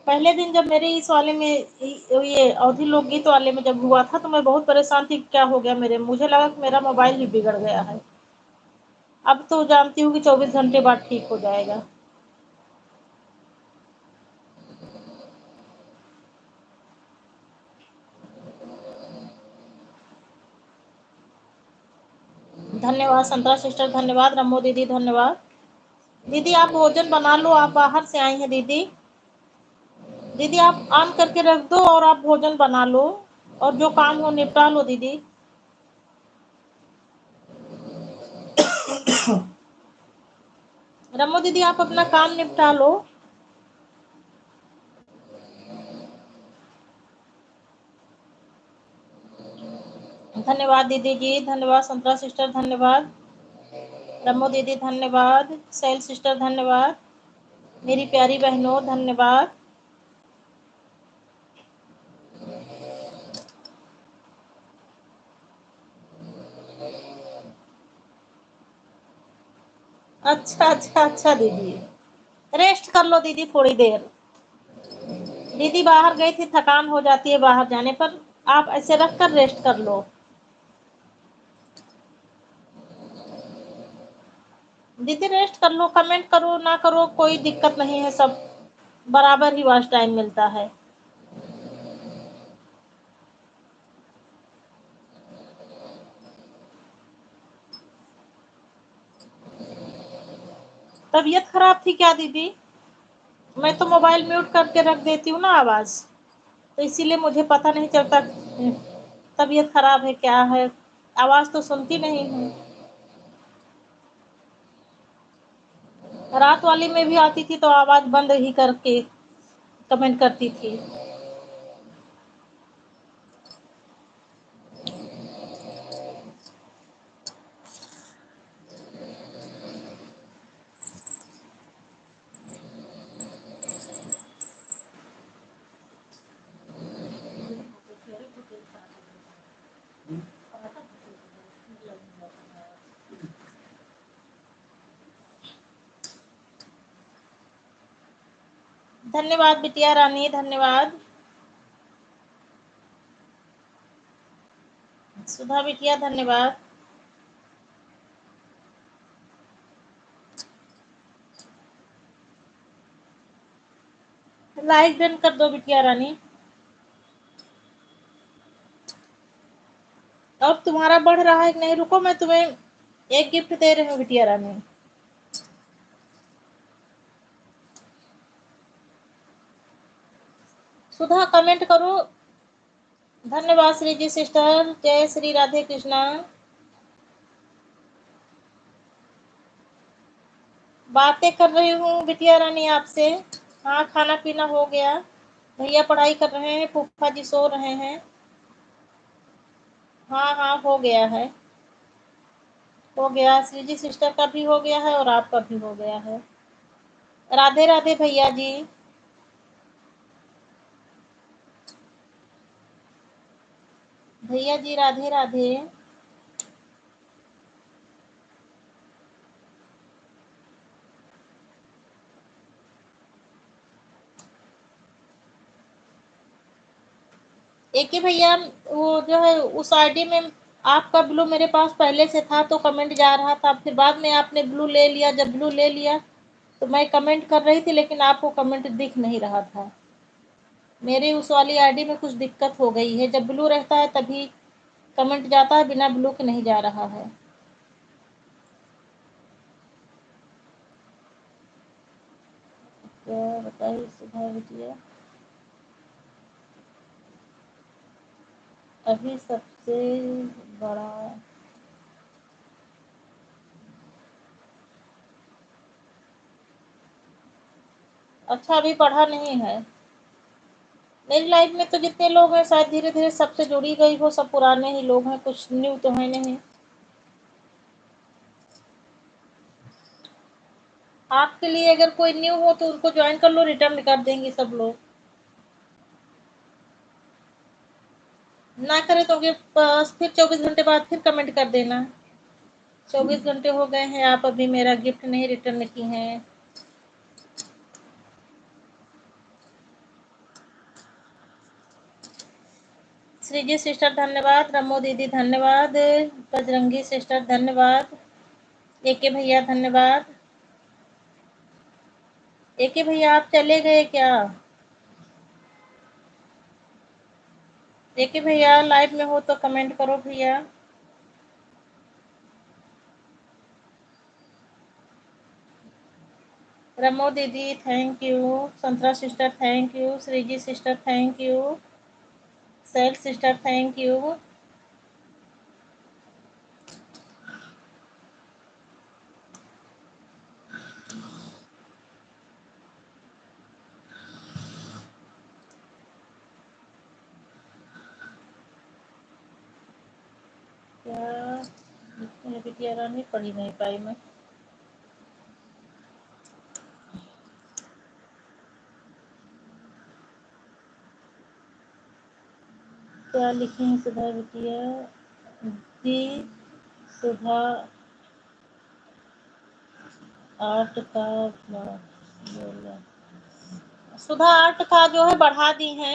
पहले दिन जब मेरे इस वाले में ये अवधि लोकगीत वाले में जब हुआ था, तो मैं बहुत परेशान थी, क्या हो गया मेरे, मुझे लगा कि मेरा मोबाइल ही बिगड़ गया है। अब तो जानती हूँ कि 24 घंटे बाद ठीक हो जाएगा। धन्यवाद संतरा सिस्टर, धन्यवाद रमो दीदी, धन्यवाद। दीदी आप भोजन बना लो, आप बाहर से आई हैं दीदी। दीदी आप ऑन करके रख दो और आप भोजन बना लो, और जो काम हो निपटा लो दीदी। रमो दीदी आप अपना काम निपटा लो। धन्यवाद दीदी जी, धन्यवाद संतरा सिस्टर, धन्यवाद रमो दीदी, धन्यवाद शैल सिस्टर, धन्यवाद मेरी प्यारी बहनों, धन्यवाद। अच्छा अच्छा अच्छा दीदी, रेस्ट कर लो दीदी थोड़ी देर। दीदी बाहर गई थी, थकान हो जाती है बाहर जाने पर, आप ऐसे रख कर रेस्ट कर लो। दीदी रेस्ट कर लो, कमेंट करो ना करो कोई दिक्कत नहीं है, सब बराबर ही वॉच टाइम मिलता है। तबीयत खराब थी क्या दीदी? मैं तो मोबाइल म्यूट करके रख देती हूँ ना आवाज, तो इसीलिए मुझे पता नहीं चलता तबीयत खराब है क्या है, आवाज तो सुनती नहीं हूँ। रात वाली में भी आती थी तो आवाज बंद ही करके कमेंट करती थी। धन्यवाद बिटिया रानी, धन्यवाद। सुधा बिटिया धन्यवाद। लाइक डन कर दो बिटिया रानी। अब तुम्हारा बढ़ रहा है कि नहीं? रुको, मैं तुम्हें एक गिफ्ट दे रही हूँ बिटिया रानी। सुधा कमेंट करो। धन्यवाद श्री जी सिस्टर, जय श्री राधे कृष्णा। बातें कर रही हूँ बिटिया रानी आपसे। हाँ, खाना पीना हो गया, भैया पढ़ाई कर रहे हैं, फूफा जी सो रहे हैं। हाँ हाँ, हो गया है, हो गया। श्री जी सिस्टर का भी हो गया है और आपका भी हो गया है। राधे राधे भैया जी। भैया जी राधे राधे। एक ही भैया, वो जो है उस आईडी में आपका ब्लू मेरे पास पहले से था तो कमेंट जा रहा था, फिर बाद में आपने ब्लू ले लिया। जब ब्लू ले लिया तो मैं कमेंट कर रही थी लेकिन आपको कमेंट दिख नहीं रहा था। मेरी उस वाली आईडी में कुछ दिक्कत हो गई है, जब ब्लू रहता है तभी कमेंट जाता है, बिना ब्लू के नहीं जा रहा है। क्या बताइए सुधा बिटिया? अभी सबसे बड़ा, अच्छा अभी पढ़ा नहीं है। मेरी लाइफ में तो जितने लोग हैं शायद धीरे धीरे सबसे जुड़ी गई हो, सब पुराने ही लोग हैं, कुछ न्यू तो है नहीं। आपके लिए अगर कोई न्यू हो तो उनको ज्वाइन कर लो, रिटर्न कर देंगे सब लोग। ना करे तो फिर 24 घंटे बाद फिर कमेंट कर देना। 24 घंटे हो गए हैं, आप अभी मेरा गिफ्ट नहीं रिटर्न की हैं। श्रीजी सिस्टर धन्यवाद, रमो दीदी धन्यवाद, बजरंगी सिस्टर धन्यवाद, एके भैया धन्यवाद। एके भैया आप चले गए क्या? एके भैया लाइव में हो तो कमेंट करो भैया। रमो दीदी thank you, Santra sister thank you, Shreeji sister thank you, सेल सिस्टर थैंक यू। क्या बिटिया रानी पढ़ी नहीं पाई मैं। क्या लिखी है सुधा बिटिया जी? सुधा आर्ट का बोला, सुधा आर्ट का जो है बढ़ा दी है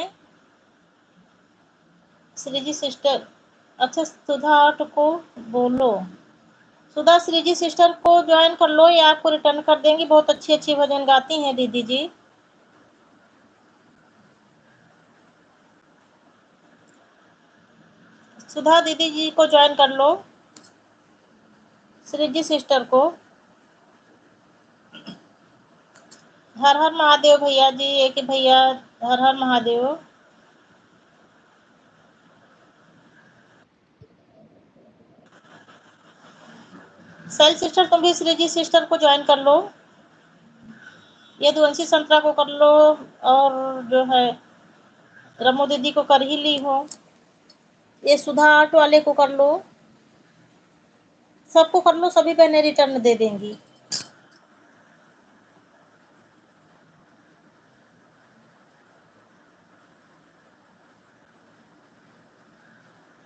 श्रीजी सिस्टर। अच्छा सुधा आर्ट को बोलो, सुधा श्रीजी सिस्टर को ज्वाइन कर लो, ये आपको रिटर्न कर देंगी। बहुत अच्छी अच्छी भजन गाती हैं दीदी जी। सुधा दीदी जी को ज्वाइन कर लो, श्रीजी सिस्टर को। हर हर महादेव भैया जी, एक भैया हर हर महादेव। सेल सिस्टर तुम भी श्रीजी सिस्टर को ज्वाइन कर लो। ये दुवंशी संतरा को कर लो, और जो है रमो दीदी को कर ही ली हो। ये सुधा आर्ट वाले को कर लो, सबको कर लो, सभी बहनें रिटर्न दे देंगी।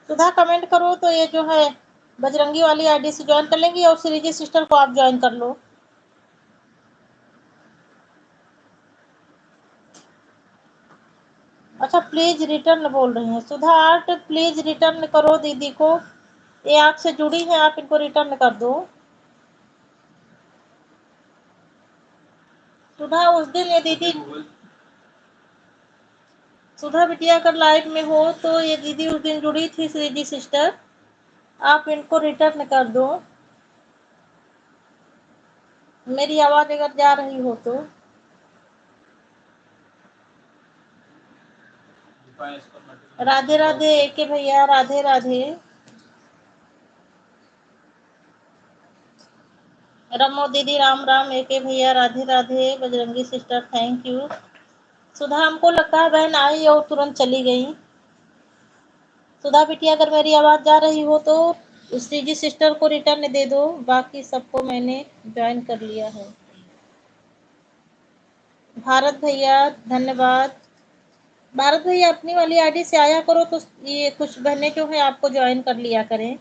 सुधा कमेंट करो तो ये जो है बजरंगी वाली आईडी से ज्वाइन कर लेंगी, और श्रीजी सिस्टर को आप ज्वाइन कर लो। अच्छा प्लीज रिटर्न बोल रही हैं सुधा आर्ट, प्लीज रिटर्न करो दीदी को, ये आपसे जुड़ी है, आप इनको रिटर्न कर दो। सुधा उस दिन ये दीदी, सुधा बिटिया अगर लाइव में हो तो ये दीदी उस दिन जुड़ी थी श्रीजी सिस्टर, आप इनको रिटर्न कर दो। मेरी आवाज अगर जा रही हो तो। राधे राधे एके भैया, राधे राधे। रमो दीदी राम राम, एके भैया Radhe Radhe, Bajrangi sister thank you. Sudha हमको लगता है बहन आई और तुरंत चली गई। सुधा बिटिया अगर मेरी आवाज जा रही हो तो श्रीजी सिस्टर को रिटर्न दे दो, बाकी सबको मैंने ज्वाइन कर लिया है। भारत भैया धन्यवाद। भारत भैया अपनी वाली आईडी से आया करो तो ये कुछ बहनें जो है आपको ज्वाइन कर लिया करें।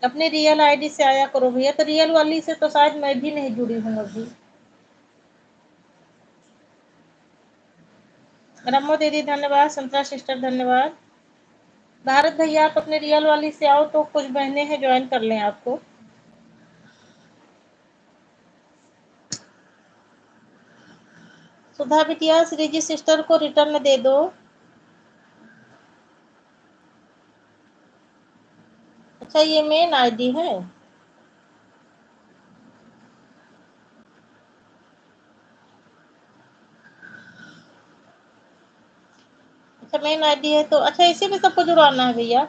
अपने रियल आईडी से आया करो भैया, तो रियल वाली से तो शायद मैं भी नहीं जुड़ी हूँ अभी। रमो दीदी धन्यवाद, संतरा सिस्टर धन्यवाद। भारत भैया आप अपने रियल वाली से आओ तो कुछ बहनें हैं ज्वाइन कर लें आपको। सुधा बिटिया श्रीजी सिस्टर को रिटर्न दे दो। अच्छा ये मेन आईडी है। अच्छा मेन आईडी है तो अच्छा इसी में सबको जुड़वाना है भैया।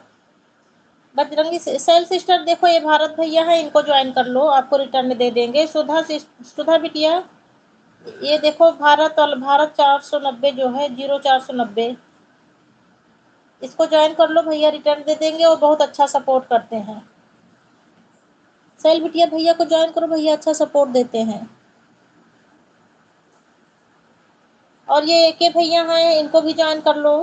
बजरंगी सेल सिस्टर देखो ये भारत भैया है, इनको ज्वाइन कर लो, आपको रिटर्न दे देंगे। सुधा बिटिया ये देखो भारत और भारत 490 जो है 0490, इसको ज्वाइन कर लो भैया, रिटर्न दे देंगे और बहुत अच्छा सपोर्ट करते हैं। सेल बिटिया भैया को ज्वाइन करो, भैया अच्छा सपोर्ट देते हैं। और ये एके भैया हैं, इनको भी ज्वाइन कर लो।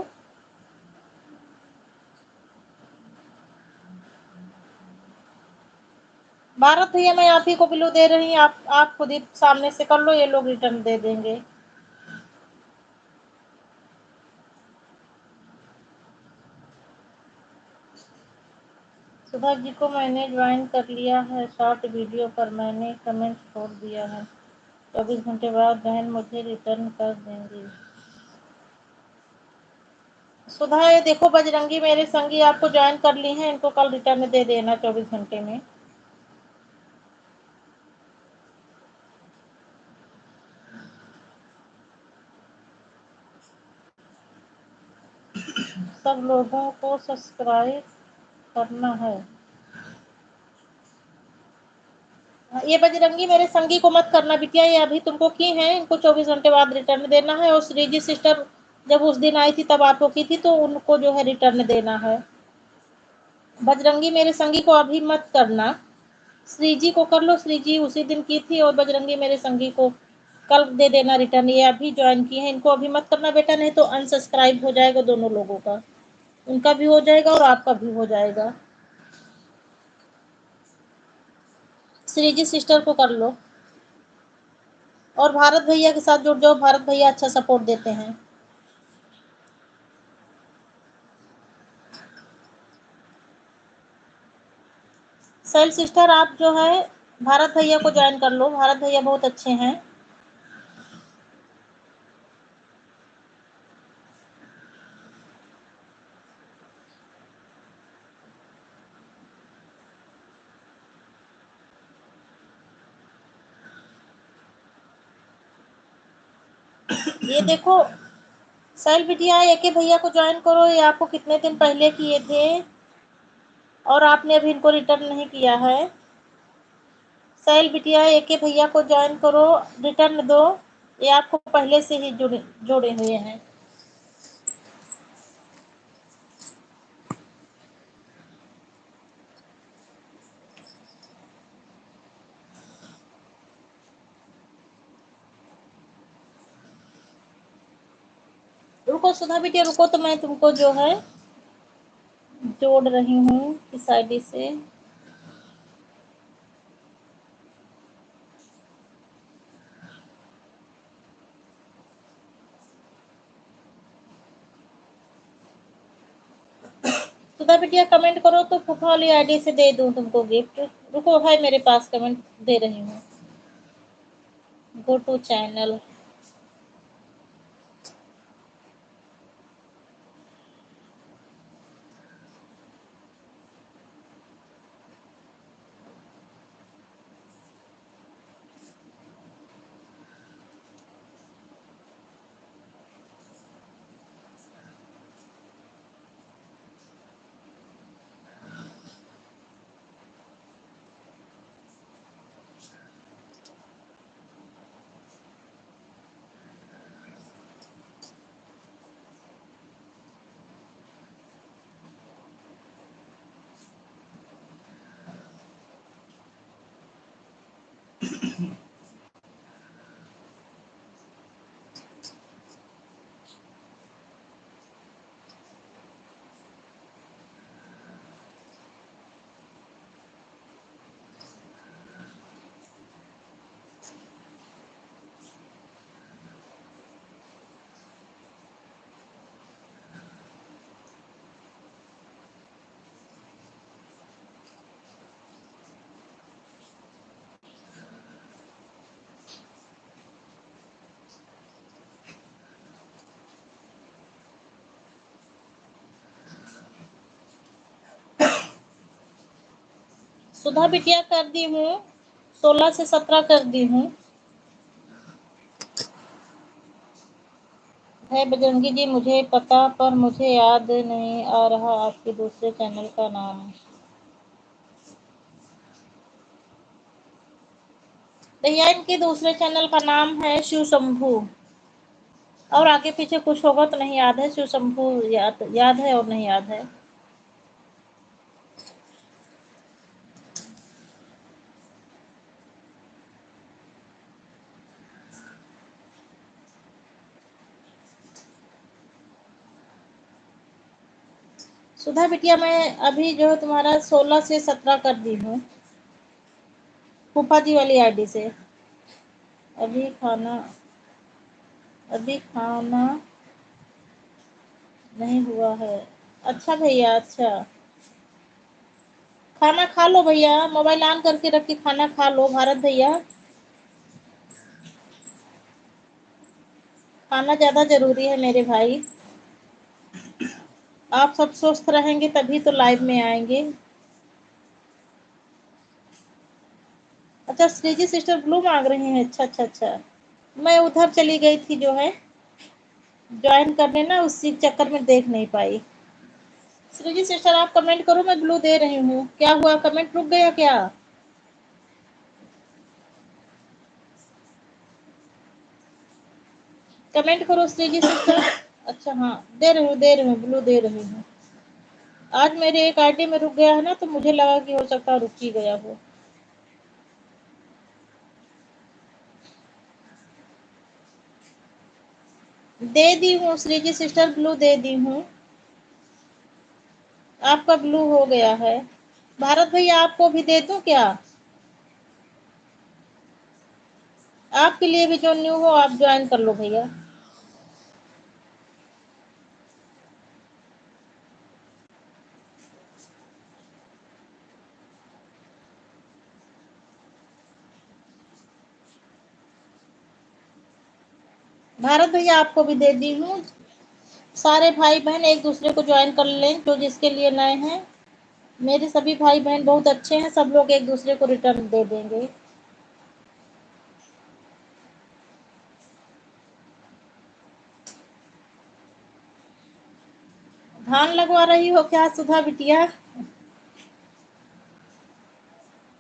भारत भैया मैं आप ही को बिलो दे रही हूँ, आप खुद ही सामने से कर लो, ये लोग रिटर्न दे देंगे। सुधा जी को मैंने ज्वाइन कर लिया है, शॉर्ट वीडियो पर मैंने कमेंट छोड़ दिया है, 24 घंटे बाद बहन मुझे रिटर्न कर देंगी। सुधा ये देखो बजरंगी मेरे संगी आपको ज्वाइन कर ली हैं, इनको कल रिटर्न दे देना 24 घंटे में। सब लोगों को सब्सक्राइब करना है। ये बजरंगी मेरे संगी को मत करना बिटिया, ये अभी तुमको की हैं, इनको 24 घंटे बाद रिटर्न देना है। और श्रीजी सिस्टर जब उस दिन आई थी तब आपको की थी, तो उनको जो है रिटर्न देना है। बजरंगी मेरे संगी को अभी मत करना, श्रीजी को कर लो, श्रीजी उसी दिन की थी, और बजरंगी मेरे संगी को कल दे देना रिटर्न। ये अभी ज्वाइन की है, इनको अभी मत करना बेटा, नहीं तो अनसब्सक्राइब हो जाएगा दोनों लोगों का, उनका भी हो जाएगा और आपका भी हो जाएगा। श्रीजी सिस्टर को कर लो और भारत भैया के साथ जुड़ जाओ, भारत भैया अच्छा सपोर्ट देते हैं। सेल सिस्टर आप जो है भारत भैया को ज्वाइन कर लो, भारत भैया बहुत अच्छे हैं। ये देखो साहिल बिटिया, एके भैया को ज्वाइन करो, ये आपको कितने दिन पहले किए थे और आपने अभी इनको रिटर्न नहीं किया है। साहिल बिटिया, एके भैया को ज्वाइन करो, रिटर्न दो, ये आपको पहले से ही जोड़े हुए हैं। रुको सुधा बिटिया, रुको, तो मैं तुमको जो है जोड़ रही हूँ इस आईडी से। सुधा बिटिया कमेंट करो तो फूफा वाली आईडी से दे दूं तुमको गिफ्ट। रुको, है मेरे पास, कमेंट दे रही हूँ। गो टू चैनल, सुधा बिटिया कर दी हूँ, 16 से 17 कर दी हूँ। है बजरंगी जी, मुझे पता, पर मुझे याद नहीं आ रहा आपके दूसरे चैनल का नाम। भैया इनके दूसरे चैनल का नाम है शिव शंभू, और आगे पीछे कुछ होगा तो नहीं याद है। शिव शंभू याद है और नहीं याद है। सुधा बिटिया, मैं अभी जो है तुम्हारा 16 से 17 कर दी हूँ, फूफा जी वाली आईडी से। अभी खाना अभी खाना नहीं हुआ है। अच्छा भैया, अच्छा, खाना खा लो भैया, मोबाइल ऑन करके रख के खाना खा लो। भारत भैया, खाना ज्यादा जरूरी है मेरे भाई। आप सब स्वस्थ रहेंगे तभी तो लाइव में आएंगे। अच्छा, श्रीजी सिस्टर ब्लू मांग रही हैं, अच्छा अच्छा अच्छा। मैं उधर चली गई थी जो है ज्वाइन करने ना, उसी चक्कर में देख नहीं पाई। श्रीजी सिस्टर आप कमेंट करो, मैं ब्लू दे रही हूँ। क्या हुआ, कमेंट रुक गया क्या? कमेंट करो श्रीजी सिस्टर। अच्छा हाँ, दे रही हूँ ब्लू दे रही हूँ। आज मेरे एक आईडी में रुक गया है ना, तो मुझे लगा कि हो सकता है रुक ही गया हो। दे दी हूँ श्रीजी सिस्टर, ब्लू दे दी हूँ। आपका ब्लू हो गया है। भारत भैया आपको भी दे दूं क्या? आपके लिए भी जो न्यू हो आप ज्वाइन कर लो भैया। भारत भैया आपको भी दे दी हूँ। सारे भाई बहन एक दूसरे को ज्वाइन कर लें जो जिसके लिए नए हैं। मेरे सभी भाई बहन बहुत अच्छे हैं, सब लोग एक दूसरे को रिटर्न दे देंगे। धान लगवा रही हो क्या सुधा बिटिया?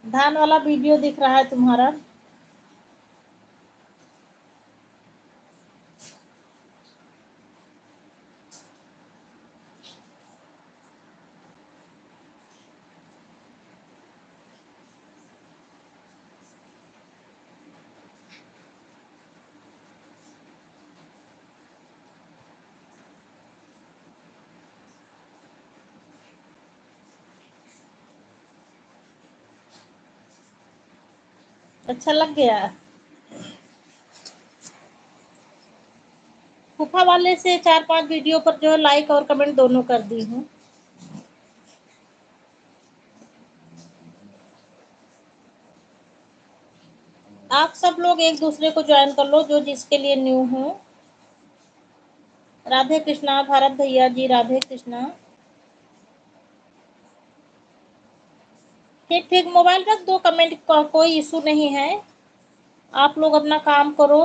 धान वाला वीडियो दिख रहा है तुम्हारा। अच्छा लग गया। फूफा वाले से 4-5 वीडियो पर जो है लाइक और कमेंट दोनों कर दी हूँ। आप सब लोग एक दूसरे को ज्वाइन कर लो जो जिसके लिए न्यू हो। राधे कृष्णा भारत भैया जी, राधे कृष्णा। ठीक ठीक, मोबाइल रख दो, कमेंट का कोई इशू नहीं है। आप लोग अपना काम करो।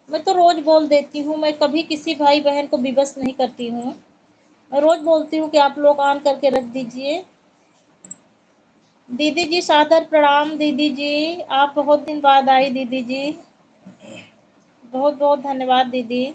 मैं तो रोज बोल देती हूँ, मैं कभी किसी भाई बहन को विवश नहीं करती हूँ। मैं रोज बोलती हूँ कि आप लोग ऑन करके रख दीजिए। दीदी जी सादर प्रणाम। दीदी जी आप बहुत दिन बाद आई। दीदी जी बहुत बहुत धन्यवाद दीदी।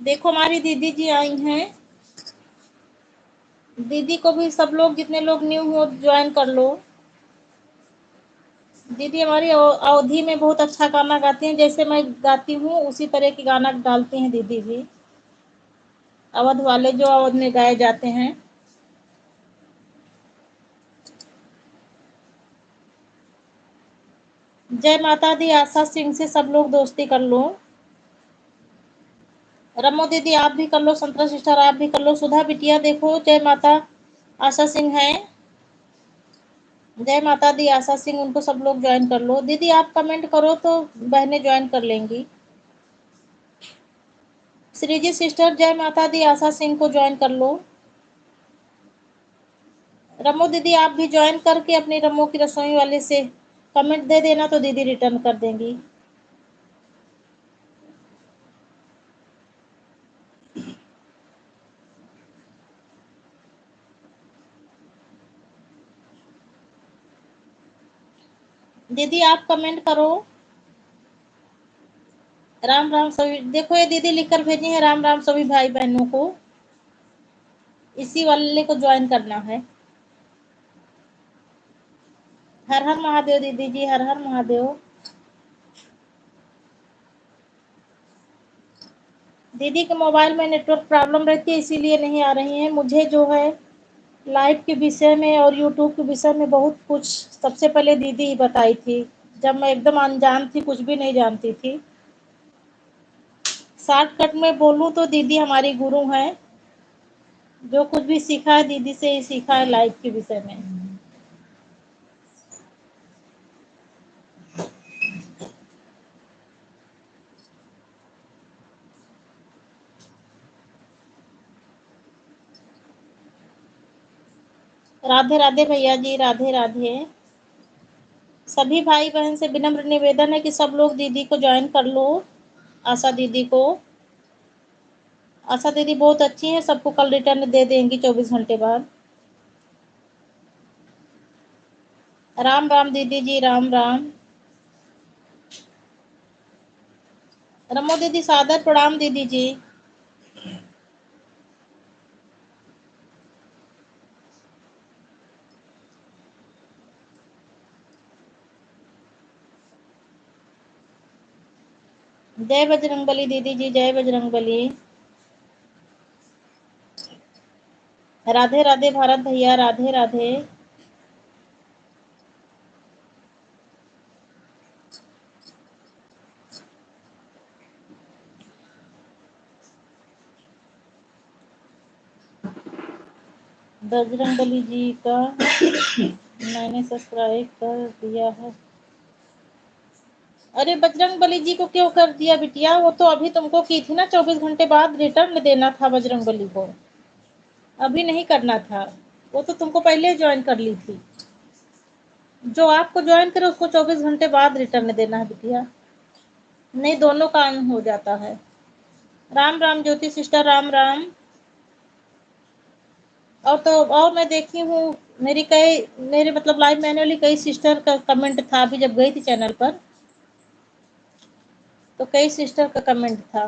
देखो हमारी दीदी जी आई हैं। दीदी को भी सब लोग जितने लोग न्यू हो ज्वाइन कर लो। दीदी हमारी अवधि में बहुत अच्छा गाना गाती हैं, जैसे मैं गाती हूँ उसी तरह के गाना डालती हैं दीदी भी। अवध वाले जो अवध में गाए जाते हैं। जय माता दी आशा सिंह से सब लोग दोस्ती कर लो। रमो दीदी आप भी कर लो, संतरा सिस्टर आप भी कर लो, सुधा बिटिया देखो जय माता आशा सिंह है। जय माता दी आशा सिंह, उनको सब लोग ज्वाइन कर लो। दीदी आप कमेंट करो तो बहनें ज्वाइन कर लेंगी। श्रीजी सिस्टर जय माता दी आशा सिंह को ज्वाइन कर लो। रमो दीदी आप भी ज्वाइन करके अपनी रमो की रसोई वाले से कमेंट दे देना तो दीदी रिटर्न कर देंगी। दीदी आप कमेंट करो। राम राम सभी, देखो ये दीदी लिखकर भेजी है राम राम सभी भाई बहनों को। इसी वाले को ज्वाइन करना है। हर हर महादेव दीदी जी, हर हर महादेव। दीदी के मोबाइल में नेटवर्क प्रॉब्लम रहती है इसीलिए नहीं आ रही हैं। मुझे जो है लाइव के विषय में और यूट्यूब के विषय में बहुत कुछ सबसे पहले दीदी ही बताई थी, जब मैं एकदम अनजान थी, कुछ भी नहीं जानती थी। शॉर्टकट में बोलूं तो दीदी हमारी गुरु हैं। जो कुछ भी सीखा है दीदी से ही सीखा है लाइफ के विषय में। राधे राधे भैया जी, राधे राधे। सभी भाई बहन से विनम्र निवेदन है कि सब लोग दीदी को ज्वाइन कर लो। आशा दीदी को। आशा दीदी बहुत अच्छी हैं, सबको कल रिटर्न दे देंगी 24 घंटे बाद। राम राम दीदी जी, राम राम। रमो दीदी सादर प्रणाम दीदी जी। जय बजरंगबली दीदी जी, जय बजरंगबली। राधे राधे भारत भैया, राधे राधे। बजरंगबली जी का मैंने सब्सक्राइब कर दिया है। अरे बजरंगबली जी को क्यों कर दिया बिटिया? वो तो अभी तुमको की थी ना, 24 घंटे बाद रिटर्न देना था बजरंगबली को, अभी नहीं करना था। वो तो तुमको पहले ज्वाइन कर ली थी। जो आपको ज्वाइन करे उसको 24 घंटे बाद रिटर्न देना है बिटिया। नहीं, दोनों का ऑन हो जाता है। राम राम ज्योति सिस्टर, राम राम। और तो और मैं देखी हूँ, मेरे मतलब लाइव मैनुअली कई सिस्टर का कमेंट था अभी जब गई थी चैनल पर, तो कई सिस्टर का कमेंट था।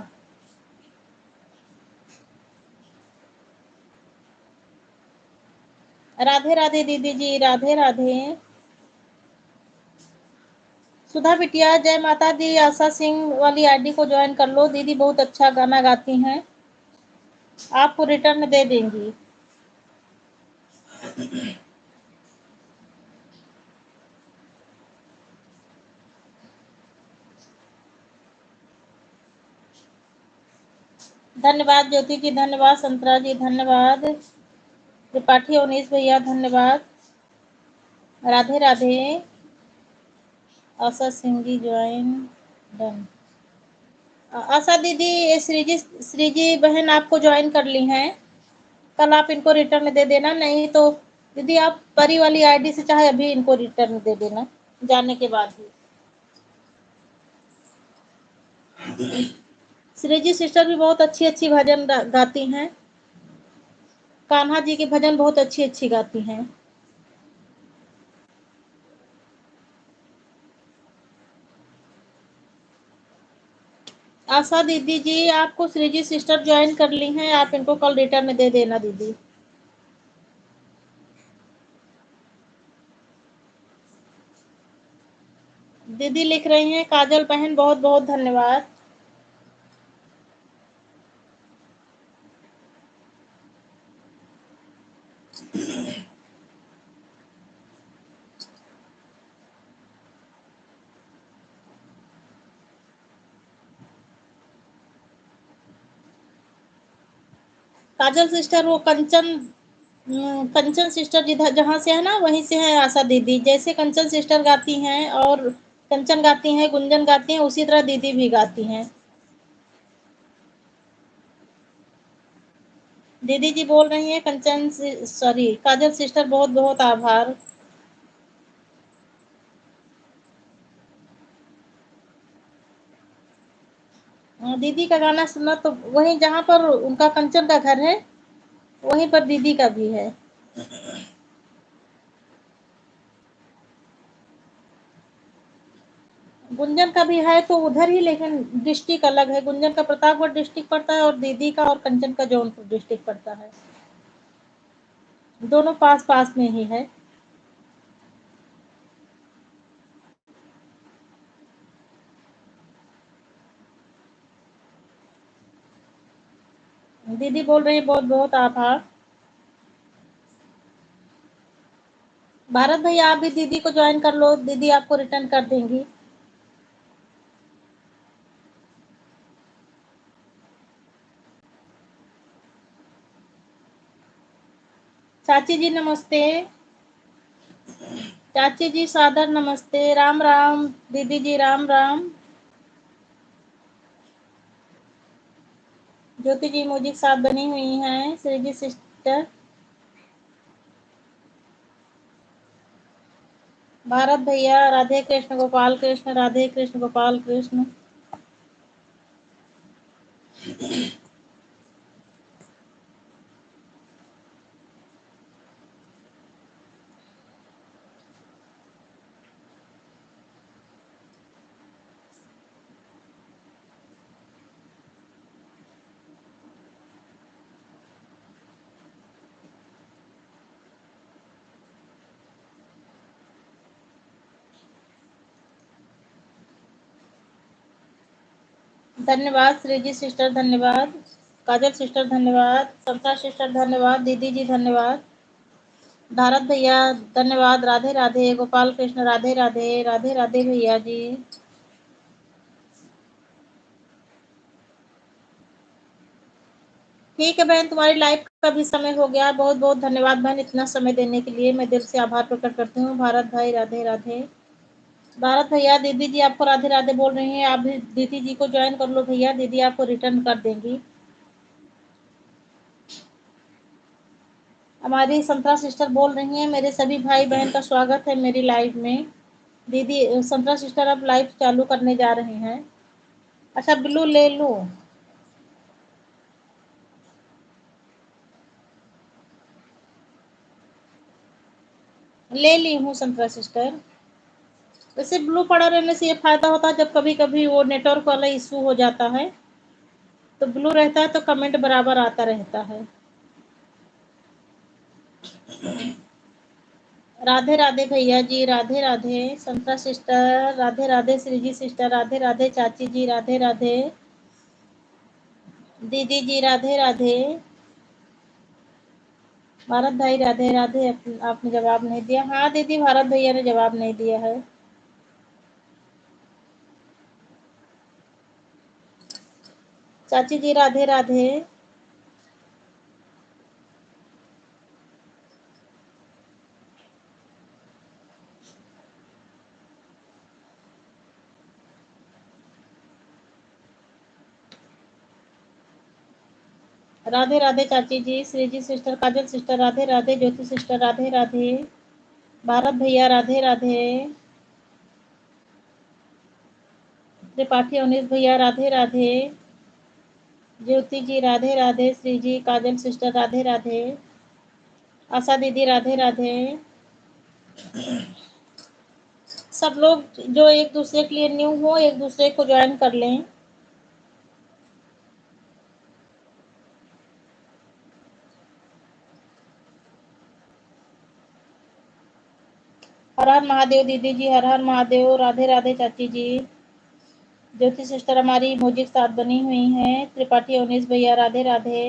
राधे राधे दीदी जी, राधे राधे। सुधा बिटिया, जय माता दी। आशा सिंह वाली आईडी को ज्वाइन कर लो, दीदी बहुत अच्छा गाना गाती हैं, आपको रिटर्न दे देंगी। धन्यवाद ज्योति जी, धन्यवाद संतरा जी, धन्यवाद त्रिपाठी अवनीश भैया, धन्यवाद। राधे राधे। आशा सिंह जी ज्वाइन, डन। आशा दीदी, ये श्रीजी बहन आपको ज्वाइन कर ली हैं, कल आप इनको रिटर्न दे देना, नहीं तो दीदी आप परी वाली आईडी से चाहे अभी इनको रिटर्न दे देना जाने के बाद ही। श्रीजी सिस्टर भी बहुत अच्छी अच्छी भजन गाती हैं, कान्हा जी के भजन बहुत अच्छी अच्छी गाती हैं। आशा दीदी जी, आपको श्रीजी सिस्टर ज्वाइन कर ली हैं, आप इनको कल रिटर्न दे देना दीदी। दीदी लिख रही हैं काजल बहन, बहुत बहुत धन्यवाद। काजल सिस्टर वो कंचन सिस्टर जिधर जहाँ से है ना वहीं से है आशा दीदी। जैसे कंचन सिस्टर गाती हैं और कंचन गाती हैं, गुंजन गाती हैं, उसी तरह दीदी भी गाती हैं। दीदी जी बोल रही हैं सॉरी काजल सिस्टर, बहुत बहुत आभार। दीदी का गाना सुना तो वहीं जहाँ पर उनका कंचन का घर है वहीं पर दीदी का भी है। गुंजन का भी है तो उधर ही, लेकिन डिस्ट्रिक्ट अलग है। गुंजन का प्रतापगढ़ डिस्ट्रिक्ट पड़ता है और दीदी का और कंचन का जौनपुर डिस्ट्रिक्ट पड़ता है। दोनों पास पास में ही है। दीदी बोल रही है बहुत बहुत आभार। भारत भैया आप भी दीदी को ज्वाइन कर लो, दीदी आपको रिटर्न कर देंगी। चाची जी नमस्ते। चाची जी सादर नमस्ते, राम राम दीदी जी, राम राम। ज्योति जी म्यूजिक साथ बनी हुई हैं, श्रीजी सिस्टर। भारत भैया, राधे कृष्ण गोपाल कृष्ण, राधे कृष्ण गोपाल कृष्ण। धन्यवाद श्रीजी सिस्टर, धन्यवाद काजल सिस्टर, धन्यवाद संता सिस्टर, धन्यवाद दीदी जी, धन्यवाद भारत भैया, धन्यवाद। राधे राधे गोपाल कृष्ण, राधे राधे, राधे राधे भैया जी। ठीक है बहन, तुम्हारी लाइफ का भी समय हो गया। बहुत बहुत धन्यवाद बहन इतना समय देने के लिए, मैं दिल से आभार प्रकट करती हूँ। भारत भाई राधे राधे। भारत भैया, दीदी जी आपको राधे राधे बोल रही हैं, आप भी दीदी जी को ज्वाइन कर लो भैया, दीदी आपको रिटर्न कर देंगी। हमारी संतरा सिस्टर बोल रही हैं, मेरे सभी भाई बहन का स्वागत है मेरी लाइव में। दीदी संतरा सिस्टर अब लाइव चालू करने जा रहे हैं। अच्छा ब्लू ले लूं? ले ली हूँ संतरा सिस्टर। वैसे ब्लू पड़ा रहने से ये फायदा होता है, जब कभी कभी वो नेटवर्क वाला इशू हो जाता है तो ब्लू रहता है तो कमेंट बराबर आता रहता है। राधे राधे भैया जी, राधे राधे संतरा सिस्टर, राधे राधे श्रीजी सिस्टर, राधे राधे चाची जी, राधे राधे दीदी जी, राधे राधे भारत भाई, राधे राधे। आपने जवाब नहीं दिया। हाँ दीदी, भारत भैया ने जवाब नहीं दिया है। चाची जी, राधे राधे। राधे राधे चाची जी, श्रीजी सिस्टर, काजल सिस्टर, राधे राधे ज्योति सिस्टर, राधे राधे भारत भैया, राधे राधे त्रिपाठी अवनीश भैया, राधे राधे ज्योति जी, राधे राधे श्रीजी, काजल सिस्टर, राधे राधे आशा दीदी, राधे राधे। सब लोग जो एक दूसरे के लिए न्यू हो, एक दूसरे को ज्वाइन कर लें। हर हर महादेव दीदी जी, हर हर महादेव, राधे राधे चाची जी। ज्योति सिस्टर हमारी इमोजी के साथ बनी हुई हैं। त्रिपाठी अवनीश भैया, राधे राधे।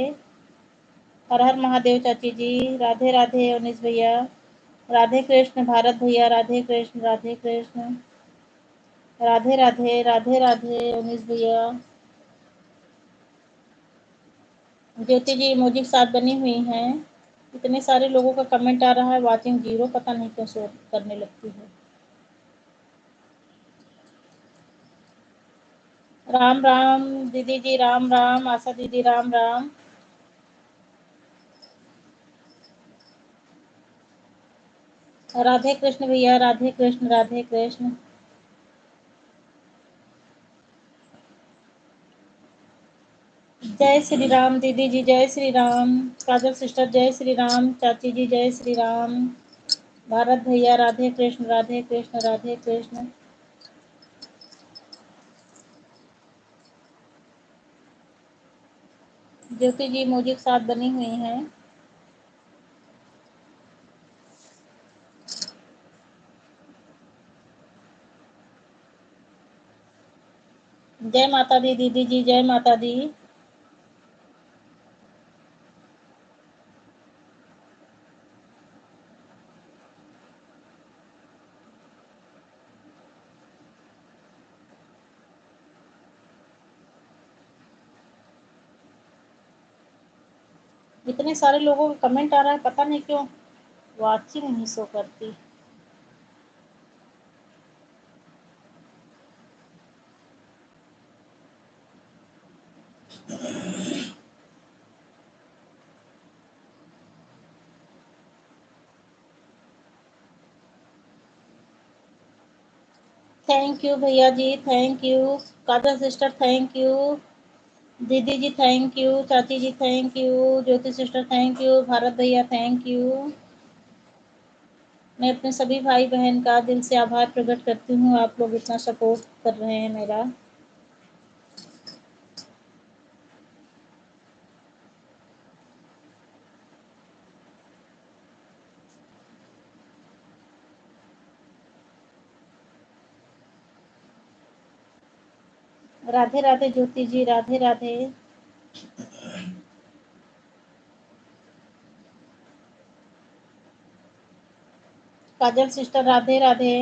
हर हर महादेव चाची जी, राधे राधे अवनीश भैया, राधे कृष्ण भारत भैया, राधे कृष्ण, राधे कृष्ण, राधे राधे, राधे राधे अवनीश भैया। ज्योति जी इमोजी के साथ बनी हुई हैं। इतने सारे लोगों का कमेंट आ रहा है, वाचिंग जीरो, पता नहीं क्यों शो करने लगती है। राम राम दीदी जी, राम राम आशा दीदी, राम राम। राधे कृष्ण भैया, राधे कृष्ण, राधे कृष्ण। जय श्री राम दीदी जी, जय श्री राम। काजल सिस्टर, जय श्री राम। चाची जी, जय श्री राम। भारत भैया, राधे कृष्ण, राधे कृष्ण, राधे कृष्ण। ज्योति जी इमोजी के साथ बनी हुई हैं। जय माता दी दीदी जी, जय माता दी। इतने सारे लोगों का कमेंट आ रहा है, पता नहीं क्यों वाचिंग नहीं शो करती। थैंक यू भैया जी, thank you. Kajal sister, thank you. दीदी जी, थैंक यू। चाची जी, thank you. Jyoti sister, thank you. Bharat भैया, थैंक यू। मैं अपने सभी भाई बहन का दिल से आभार प्रकट करती हूँ, आप लोग इतना सपोर्ट कर रहे हैं मेरा। राधे राधे ज्योति जी, राधे राधे। काजल सिस्टर, राधे राधे।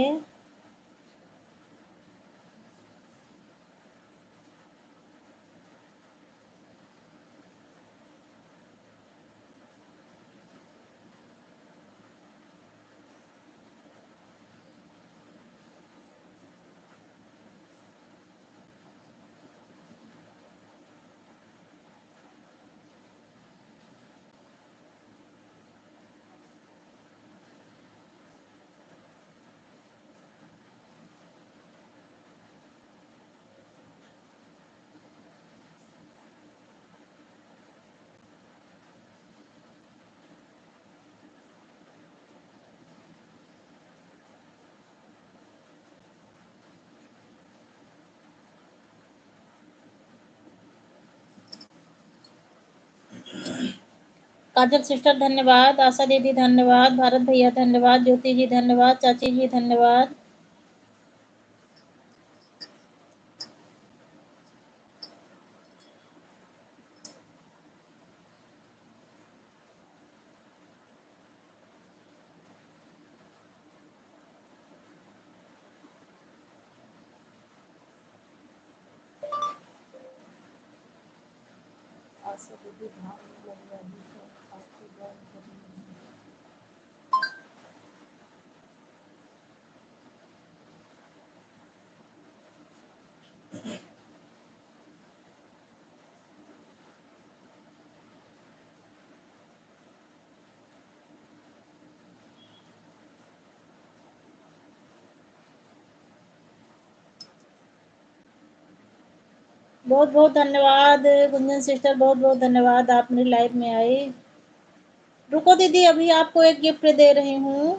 काजल सिस्टर धन्यवाद, आशा दीदी धन्यवाद, भारत भैया धन्यवाद, ज्योति जी धन्यवाद, चाची जी धन्यवाद। आशा दीदी ध्यान में लग रही है, आपको ज्वाइन कर रही है। बहुत बहुत धन्यवाद गुंजन सिस्टर, बहुत बहुत धन्यवाद, आप मेरी लाइव में आई। रुको दीदी, अभी आपको एक गिफ्ट दे रही हूँ।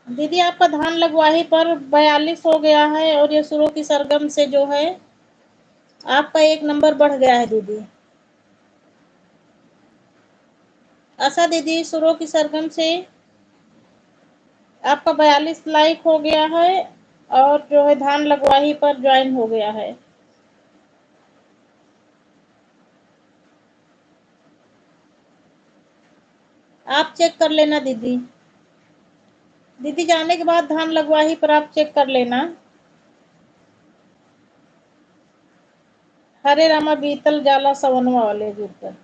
दीदी आपका धान लगवाही पर 42 हो गया है और ये सुरों की सरगम से जो है आपका 1 नंबर बढ़ गया है दीदी। आशा दीदी सुरों की सरगम से आपका 42 लाइक हो गया है और जो है धान लगवाही पर ज्वाइन हो गया है। आप चेक कर लेना दीदी। दीदी जाने के बाद धान लगवाही पर आप चेक कर लेना। हरे रामा बीतल जाला सवनवा वाले जी पर।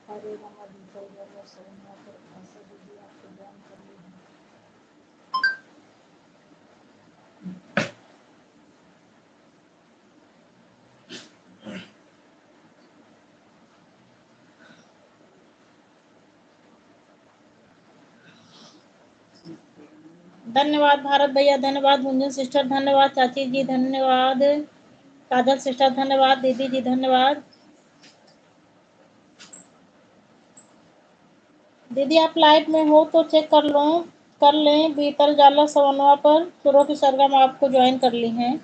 हरे रामा बीतल जाला सवनवा पर आशा दीदी आपको ज्वाइन कर ली है। धन्यवाद भारत भैया धन्यवाद, गुंजन सिस्टर धन्यवाद, चाची जी धन्यवाद, काजल सिस्टर धन्यवाद, दीदी जी धन्यवाद। दीदी आप लाइव में हो तो चेक कर लो, कर लें। बीतल जाला सवनवा पर सुरों की सरगम आपको ज्वाइन कर ली हैं।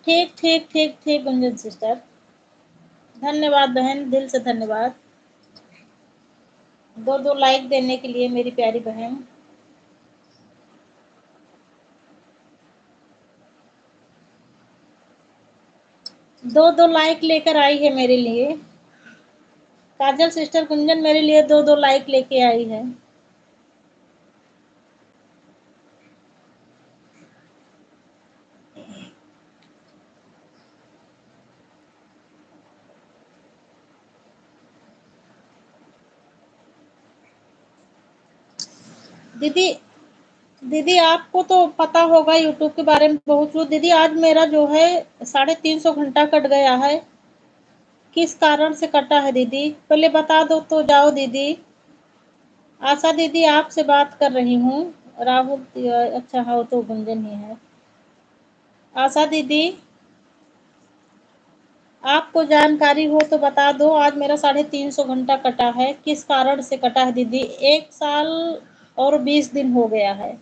ठीक ठीक ठीक ठीक गुंजन सिस्टर, धन्यवाद बहन, दिल से धन्यवाद। 2 लाइक देने के लिए मेरी प्यारी बहन। 2 लाइक लेकर आई है मेरे लिए। काजल सिस्टर गुंजन मेरे लिए 2 लाइक लेके आई है। दीदी दीदी आपको तो पता होगा यूट्यूब के बारे में बहुत कुछ। दीदी आज मेरा जो है 350 घंटा कट गया है। किस कारण से कटा है दीदी पहले बता दो तो जाओ दीदी। आशा दीदी आपसे बात कर रही हूँ। राहुल अच्छा हाँ वो तो गुंजन ही है। आशा दीदी आपको जानकारी हो तो बता दो। आज मेरा 350 घंटा कटा है, किस कारण से कटा है दीदी। 1 साल और 20 दिन हो गया है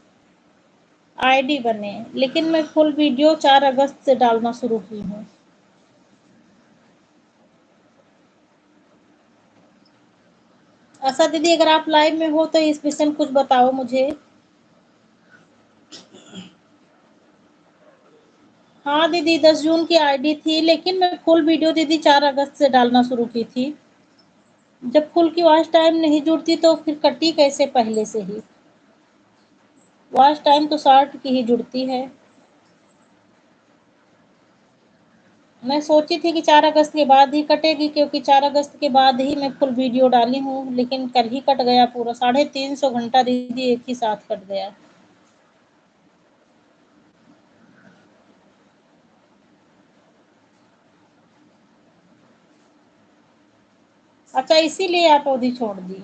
आईडी बने, लेकिन मैं फुल वीडियो 4 अगस्त से डालना शुरू की हूँ। आशा दीदी अगर आप लाइव में हो तो इस विषय में कुछ बताओ मुझे। हाँ दीदी 10 जून की आईडी थी, लेकिन मैं फुल वीडियो दीदी 4 अगस्त से डालना शुरू की थी। जब फुल की वॉच टाइम नहीं जुड़ती तो फिर कटी कैसे पहले से ही। वॉच टाइम तो शॉर्ट की ही जुड़ती है। मैं सोची थी कि 4 अगस्त के बाद ही कटेगी, क्योंकि 4 अगस्त के बाद ही मैं फुल वीडियो डाली हूँ, लेकिन कल ही कट गया पूरा 350 घंटा दीदी एक ही साथ कट गया। अच्छा, इसीलिए आप अवधि छोड़ दी।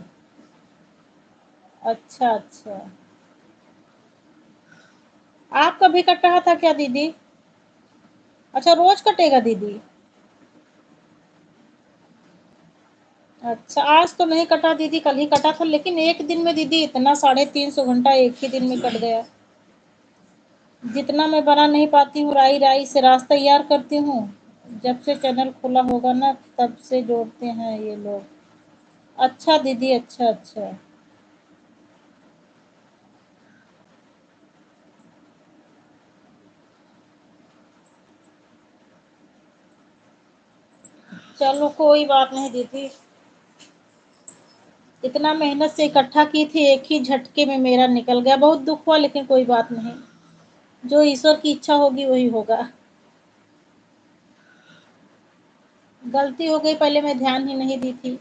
अच्छा, अच्छा। आपका भी कट रहा था क्या दीदी? अच्छा, रोज कटेगा दीदी? अच्छा, आज तो नहीं कटा दीदी, कल ही कटा था, लेकिन एक दिन में दीदी इतना 350 घंटा एक ही दिन में कट गया। जितना मैं बना नहीं पाती हूँ, राई राई से रास्ता तैयार करती हूँ। जब से चैनल खुला होगा ना, तब से जोड़ते हैं ये लोग। अच्छा दीदी, अच्छा अच्छा। चलो कोई बात नहीं दीदी, इतना मेहनत से इकट्ठा की थी, एक ही झटके में मेरा निकल गया, बहुत दुख हुआ, लेकिन कोई बात नहीं। जो ईश्वर की इच्छा होगी वही होगा। गलती हो गई, पहले मैं ध्यान ही नहीं दी थी।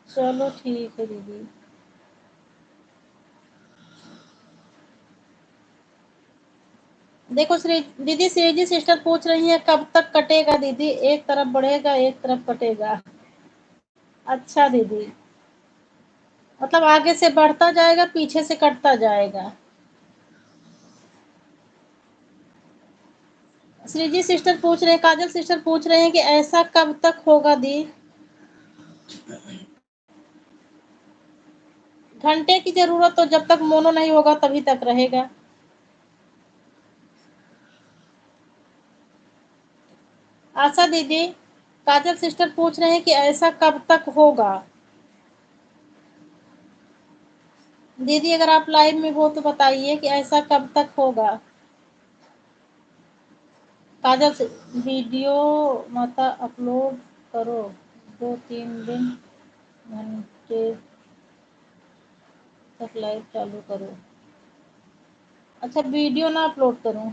चलो ठीक है दीदी। देखो श्री दीदी, श्रीजी सिस्टर पूछ रही है कब तक कटेगा दीदी, एक तरफ बढ़ेगा एक तरफ कटेगा। अच्छा दीदी, मतलब आगे से बढ़ता जाएगा, पीछे से कटता जाएगा। श्रीजी सिस्टर पूछ रहे हैं, काजल सिस्टर पूछ रहे हैं कि ऐसा कब तक होगा दी? घंटे की जरूरत तो जब तक मोनो नहीं होगा तभी तक रहेगा। आशा दीदी, काजल सिस्टर पूछ रहे हैं कि ऐसा कब तक होगा? दीदी अगर आप लाइव में हो तो बताइए कि ऐसा कब तक होगा। काजल से वीडियो माता अपलोड करो, 2-3 दिन घंटे तक लाइव चालू करो। अच्छा, वीडियो ना अपलोड करूं?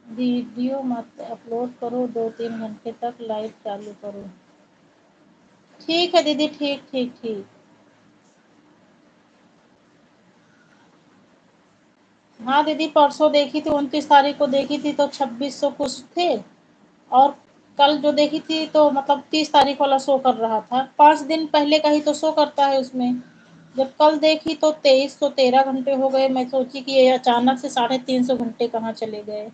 वीडियो मत अपलोड करो, 2-3 घंटे तक लाइव चालू करो। ठीक है दीदी, ठीक ठीक ठीक। हाँ दीदी, परसों देखी थी, 29 तारीख को देखी थी तो 2600 कुछ थे। और कल जो देखी थी तो मतलब 30 तारीख वाला शो कर रहा था, 5 दिन पहले का ही तो शो करता है उसमें। जब कल देखी तो 2313 घंटे हो गए, मैं सोची कि ये अचानक से 350 घंटे कहाँ चले गए।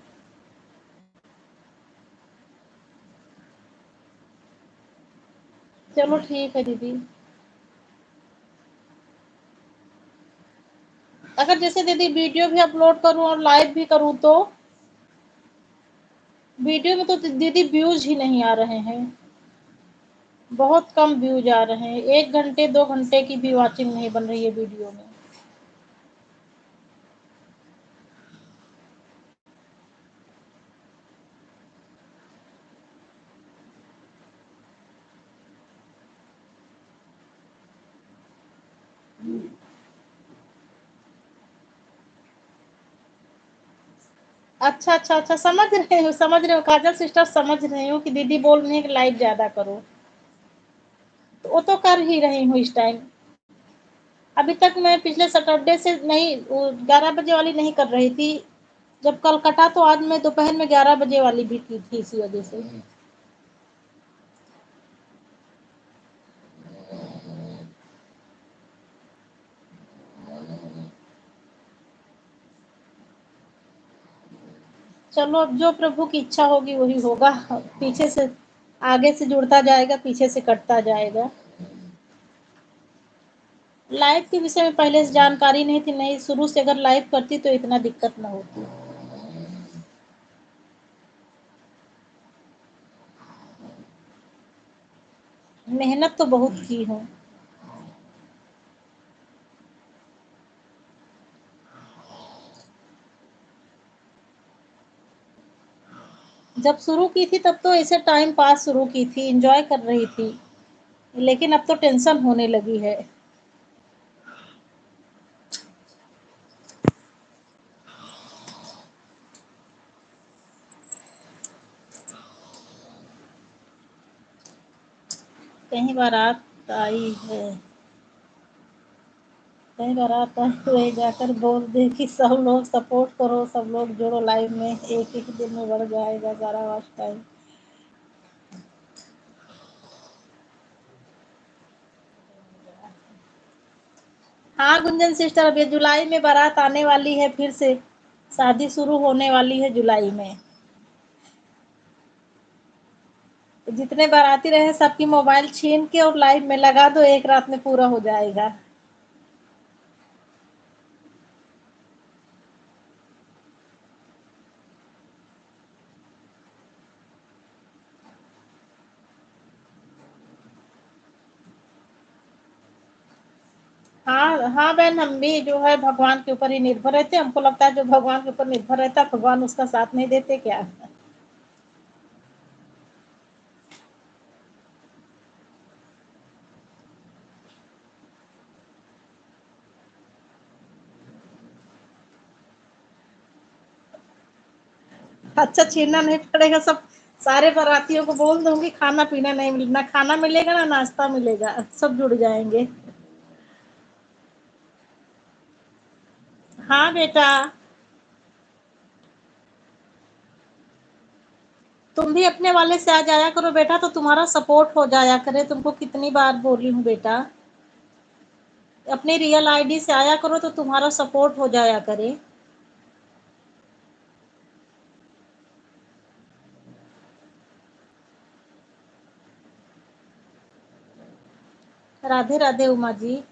चलो ठीक है दीदी। अगर जैसे दीदी वीडियो भी अपलोड करूं और लाइव भी करूं तो वीडियो में तो दीदी व्यूज ही नहीं आ रहे हैं, बहुत कम व्यूज आ रहे हैं, 1 घंटे 2 घंटे की भी वॉचिंग नहीं बन रही है वीडियो में। अच्छा अच्छा अच्छा, समझ रहे हो काजल सिस्टर, समझ रही हूँ कि दीदी बोल रही है कि लाइव ज्यादा करो। तो वो तो कर ही रही हूँ इस टाइम। अभी तक मैं पिछले सैटरडे से नहीं, 11 बजे वाली नहीं कर रही थी। जब कल कटा तो आज मैं दोपहर में 11 बजे वाली भी की थी, इसी वजह से। चलो, अब जो प्रभु की इच्छा होगी वही होगा। पीछे से आगे से जुड़ता जाएगा, पीछे से कटता जाएगा। लाइफ के विषय में पहले से जानकारी नहीं थी, नहीं शुरू से अगर लाइफ करती तो इतना दिक्कत ना होती। मेहनत तो बहुत की हूँ। जब शुरू की थी तब तो ऐसे टाइम पास शुरू की थी, एंजॉय कर रही थी, लेकिन अब तो टेंशन होने लगी है। कहीं बारात आई है, कहीं बारात आई हुए जाकर बोल दे कि सब लोग सपोर्ट करो, सब लोग जोड़ो लाइव में, एक एक दिन में बढ़ जाएगा सारा वॉच टाइम। हाँ गुंजन सिस्टर, अब ये जुलाई में बारात आने वाली है, फिर से शादी शुरू होने वाली है जुलाई में। तो जितने बाराती रहे सबकी मोबाइल छीन के और लाइव में लगा दो, एक रात में पूरा हो जाएगा। हाँ हाँ बहन, हम भी जो है भगवान के ऊपर ही निर्भर रहते हैं। हमको लगता है जो भगवान के ऊपर निर्भर रहता है, भगवान उसका साथ नहीं देते क्या। अच्छा, छीनना नहीं पड़ेगा, सब सारे बारातियों को बोल दूंगी खाना पीना नहीं मिलना, खाना मिलेगा ना नाश्ता मिलेगा, सब जुड़ जाएंगे। हाँ बेटा, तुम भी अपने वाले से आ जाया करो बेटा, तो तुम्हारा सपोर्ट हो जाया करे। तुमको कितनी बार बोली हूँ बेटा, अपनी रियल आईडी से आया करो तो तुम्हारा सपोर्ट हो जाया करे। Radhe Radhe Uma ji.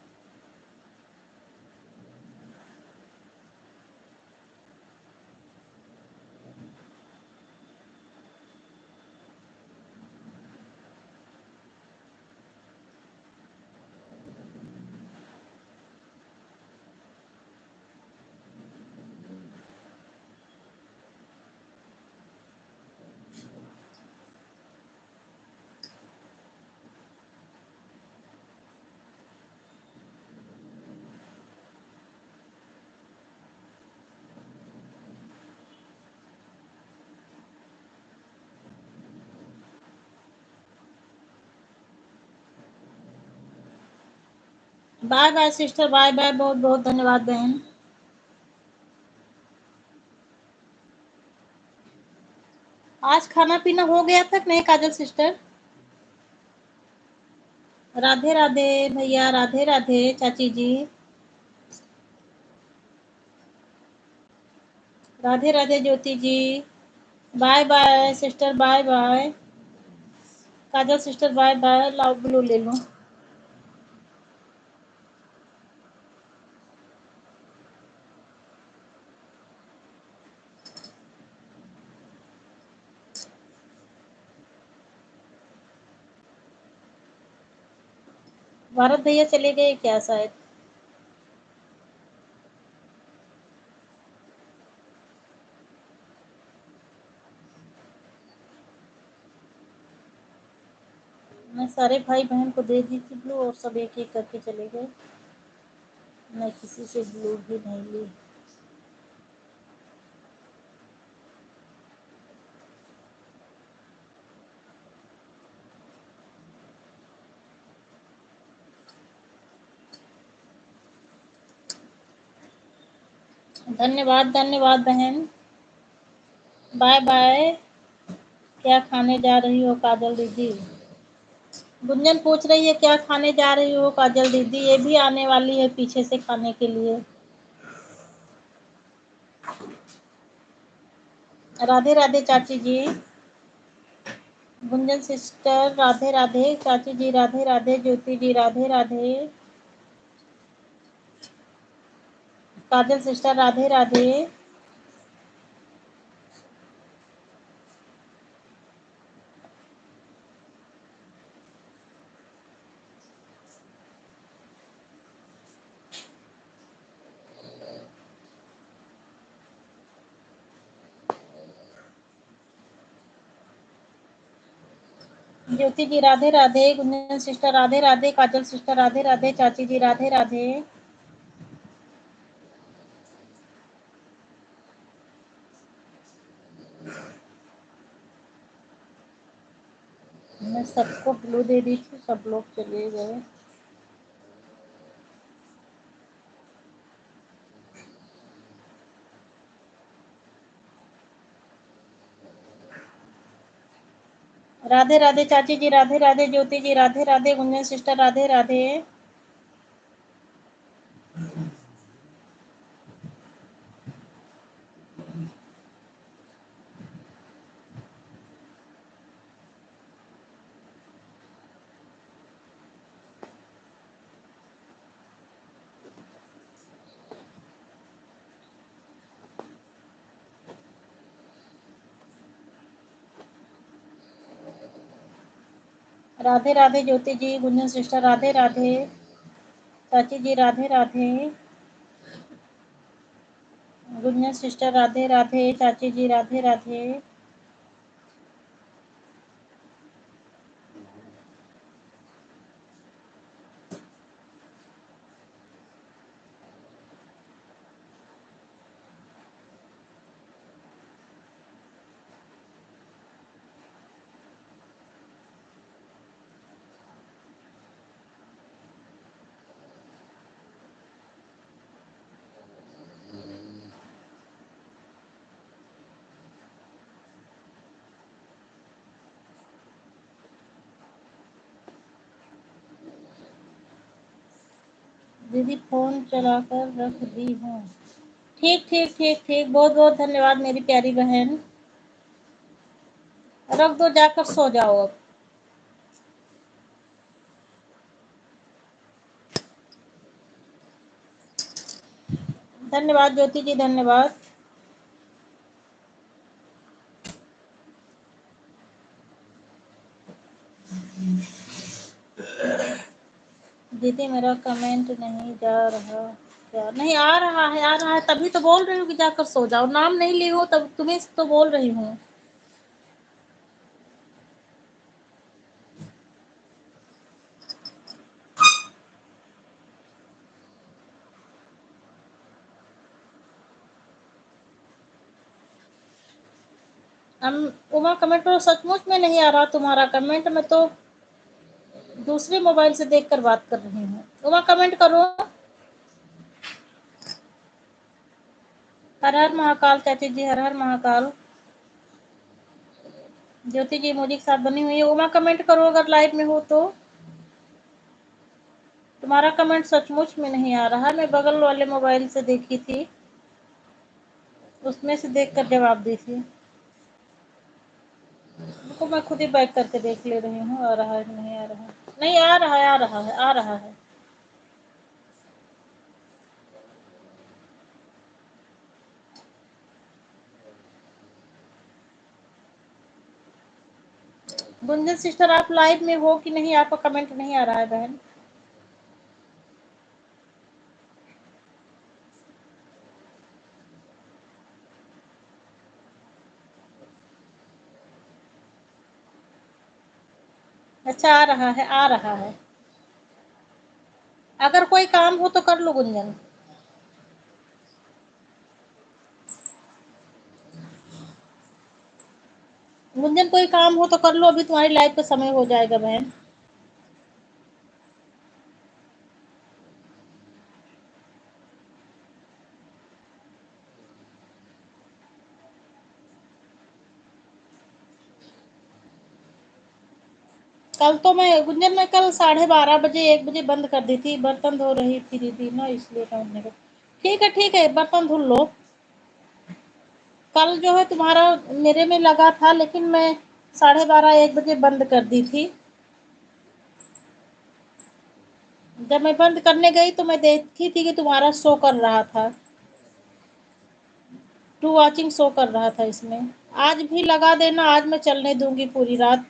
Bye bye sister, bye bye, बहुत बहुत धन्यवाद बहन। आज खाना पीना हो गया था कि नहीं काजल सिस्टर? राधे राधे भैया, राधे राधे चाची जी, Radhe Radhe Jyoti ji. Bye bye sister, bye bye Kajal sister, bye bye. लाओ ब्लू ले लो। भारत भैया चले गए क्या शायद? मैं सारे भाई बहन को दे दी थी ब्लू, और सब एक एक करके चले गए। मैं किसी से ब्लू भी नहीं ली। धन्यवाद धन्यवाद बहन, बाय बाय। क्या खाने जा रही हो काजल दीदी? गुंजन पूछ रही है क्या खाने जा रही हो काजल दीदी, ये भी आने वाली है पीछे से खाने के लिए। राधे राधे चाची जी। गुंजन सिस्टर राधे राधे, चाची जी राधे राधे, ज्योति जी राधे राधे, काजल सिस्टर राधे राधे। ज्योति जी राधे राधे, गुंजन सिस्टर राधे राधे, काजल सिस्टर राधे राधे, चाची जी राधे राधे। मैं सबको ब्लू दे दी थी, सब लोग चले गए। राधे राधे चाची जी राधे राधे, ज्योति जी राधे राधे, गुंजन सिस्टर राधे राधे। राधे राधे ज्योति जी, गुंजन सिस्टर राधे राधे, चाची जी राधे राधे, गुंजन सिस्टर राधे राधे, चाची जी राधे राधे। दीदी फोन चलाकर रख दी हूँ। ठीक ठीक ठीक ठीक, बहुत बहुत धन्यवाद मेरी प्यारी बहन। रख दो, जाकर सो जाओ अब। धन्यवाद ज्योति जी, धन्यवाद। दीदी मेरा कमेंट नहीं जा रहा, क्या नहीं आ रहा है? आ रहा है तभी तो बोल रही हूँ कि जाकर सो जाओ। नाम नहीं ली हो तब तुम्हें तो बोल रही हूँ। हम उमा कमेंट करो, सचमुच में नहीं आ रहा तुम्हारा कमेंट। मैं तो दूसरे मोबाइल से देखकर बात कर रही हूँ। उमा कमेंट करो। हर हर महाकाल चाची जी, हर हर महाकाल। ज्योति जी इमोजी के साथ बनी हुई है। उमा कमेंट करो अगर लाइव में हो तो। तुम्हारा कमेंट सचमुच में नहीं आ रहा। मैं बगल वाले मोबाइल से देखी थी, उसमें से देखकर जवाब दी थी। उनको मैं खुद ही बैक करके देख ले रही हूँ, आ रहा है नहीं आ रहा है। नहीं आ रहा है, आ रहा है, आ रहा है। गुंजन सिस्टर आप लाइव में हो कि नहीं? आपका कमेंट नहीं आ रहा है बहन। अच्छा आ रहा है, आ रहा है। अगर कोई काम हो तो कर लो गुंजन। गुंजन कोई काम हो तो कर लो, अभी तुम्हारी लाइव का समय हो जाएगा बहन। कल तो मैं गुंजन, मैं कल 12:30 बजे 1 बजे बंद कर दी थी। बर्तन धो रही थी दीदी ना, इसलिए टाइम नहीं। ठीक है, बर्तन धुल लो। कल जो है तुम्हारा मेरे में लगा था, लेकिन मैं 12:30 1 बजे बंद कर दी थी। जब मैं बंद करने गई तो मैं देखी थी कि तुम्हारा शो कर रहा था, टू वॉचिंग शो कर रहा था इसमें। आज भी लगा देना, आज मैं चलने दूंगी पूरी रात,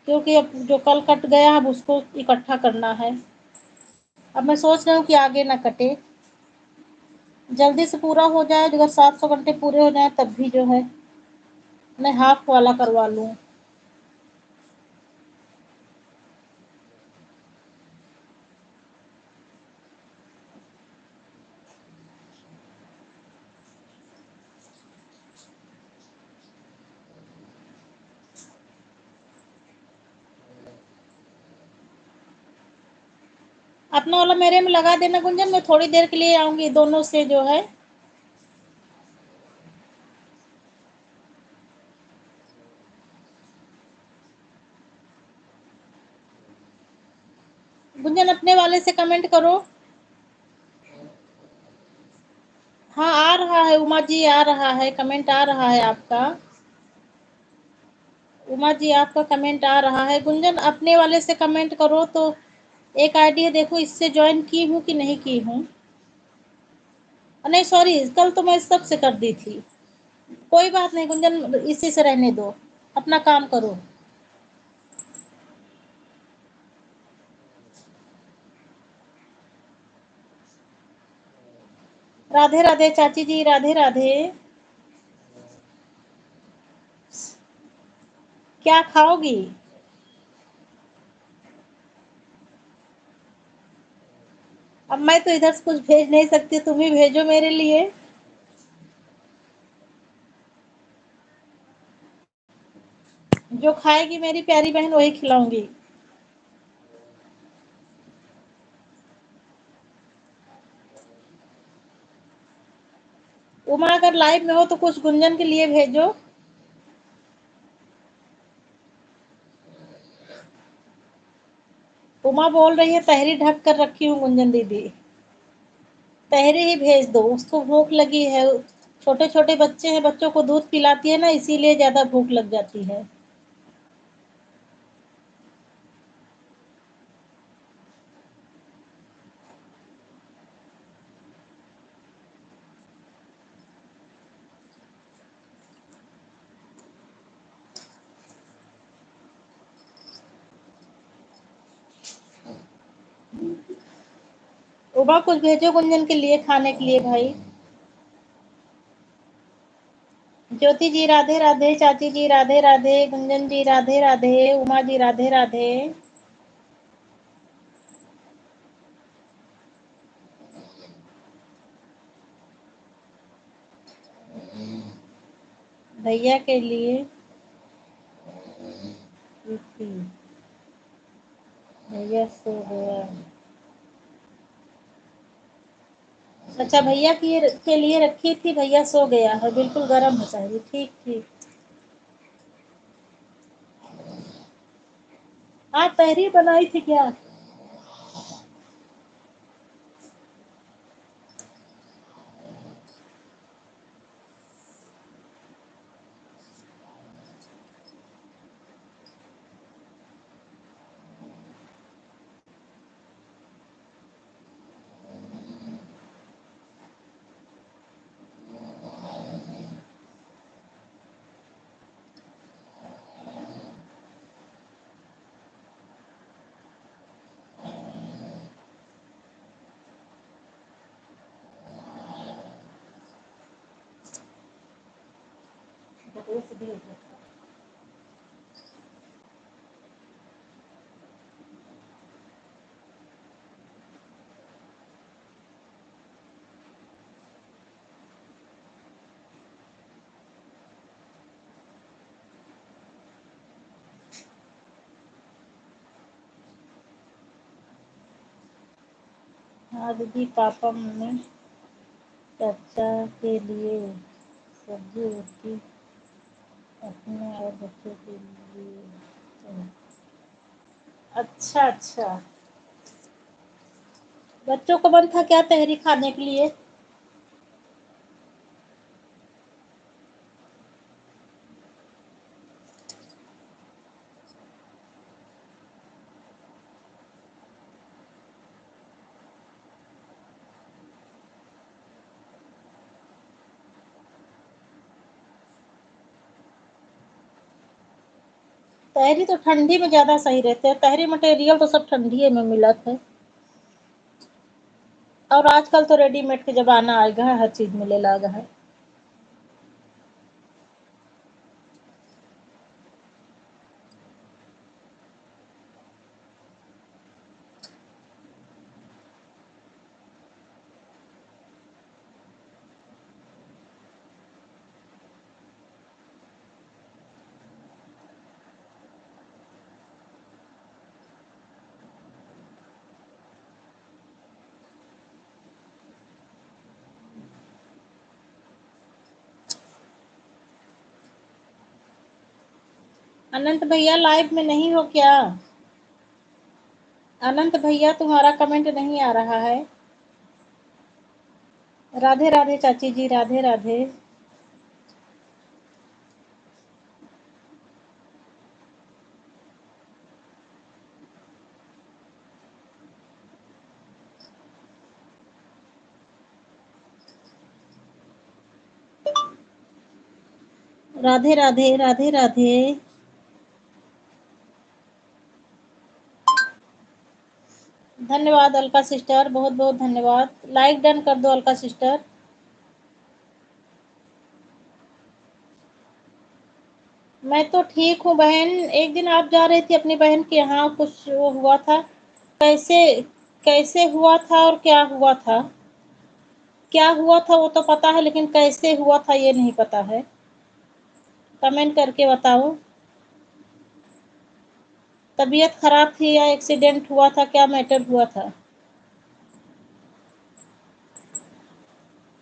क्योंकि अब जो कल कट गया अब उसको इकट्ठा करना है। अब मैं सोच रही हूँ कि आगे ना कटे, जल्दी से पूरा हो जाए। अगर 700 घंटे पूरे हो जाए तब भी जो है मैं हाफ वाला करवा लूँ। अपना वाला मेरे में लगा देना गुंजन, मैं थोड़ी देर के लिए आऊंगी दोनों से जो है। गुंजन अपने वाले से कमेंट करो। हाँ आ रहा है उमा जी, आ रहा है कमेंट, आ रहा है आपका। उमा जी आपका कमेंट आ रहा है। गुंजन अपने वाले से कमेंट करो तो एक आईडी देखो, इससे ज्वाइन की हूँ कि नहीं की हूँ। नहीं सॉरी, कल तो मैं सबसे कर दी थी। कोई बात नहीं गुंजन, इसी से रहने दो, अपना काम करो। राधे राधे चाची जी, राधे राधे। क्या खाओगी? अब मैं तो इधर से कुछ भेज नहीं सकती, तुम ही भेजो मेरे लिए। जो खाएगी मेरी प्यारी बहन वही खिलाऊंगी। उमा अगर लाइव में हो तो कुछ गुंजन के लिए भेजो। उमा बोल रही है तहरी ढक कर रखी हूँ गुंजन दीदी। तहरी ही भेज दो, उसको भूख लगी है। छोटे छोटे बच्चे हैं, बच्चों को दूध पिलाती है ना, इसीलिए ज्यादा भूख लग जाती है। उमा कुछ भेजो गुंजन के लिए खाने के लिए भाई। ज्योति जी राधे राधे, चाची जी राधे राधे, गुंजन जी राधे राधे, उमा जी राधे राधे। भैया के लिए भैया सो गया। अच्छा भैया के लिए रखी थी, भैया सो गया है, बिल्कुल गर्म है शायरी। ठीक ठीक। आप तहरी बनाई थी क्या? हाँ दीदी, पापा मम्मी चाचा के लिए सब्जी रोटी, अपने और बच्चों के लिए। अच्छा अच्छा, बच्चों को मन था क्या तहरी खाने के लिए? तहरी तो ठंडी में ज्यादा सही रहते हैं, तहरी मटेरियल तो सब ठंडी में मिलत है। और आजकल तो रेडीमेड के जमाना आ गया है, हर चीज मिले लगा है। अनंत भैया लाइव में नहीं हो क्या? अनंत भैया तुम्हारा कमेंट नहीं आ रहा है। राधे राधे चाची जी, राधे राधे। राधे राधे, राधे राधे। धन्यवाद अलका सिस्टर, बहुत बहुत धन्यवाद। लाइक डन कर दो अलका सिस्टर। मैं तो ठीक हूँ बहन। एक दिन आप जा रही थी अपनी बहन के यहाँ, कुछ वो हुआ था। कैसे कैसे हुआ था और क्या हुआ था? क्या हुआ था वो तो पता है, लेकिन कैसे हुआ था ये नहीं पता है। कमेंट करके बताओ। तबीयत खराब थी या एक्सीडेंट हुआ था, क्या मैटर हुआ था?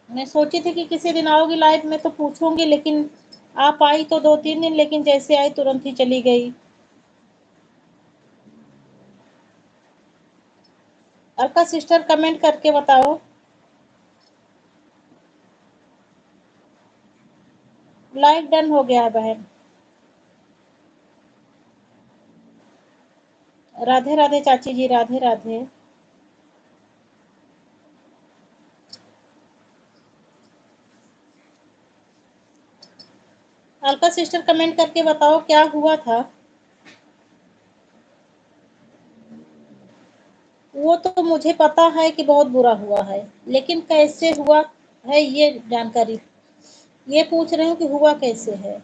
मैं सोची थी कि किसी दिन आओगी लाइव में तो पूछूंगी, लेकिन आप आई तो 2-3 दिन, लेकिन जैसे आई तुरंत ही चली गई। अलका सिस्टर कमेंट करके बताओ। लाइक डन हो गया है बहन। राधे राधे चाची जी, राधे राधे। अलका सिस्टर कमेंट करके बताओ क्या हुआ था। वो तो मुझे पता है कि बहुत बुरा हुआ है, लेकिन कैसे हुआ है ये जानकारी, ये पूछ रही हूँ कि हुआ कैसे है।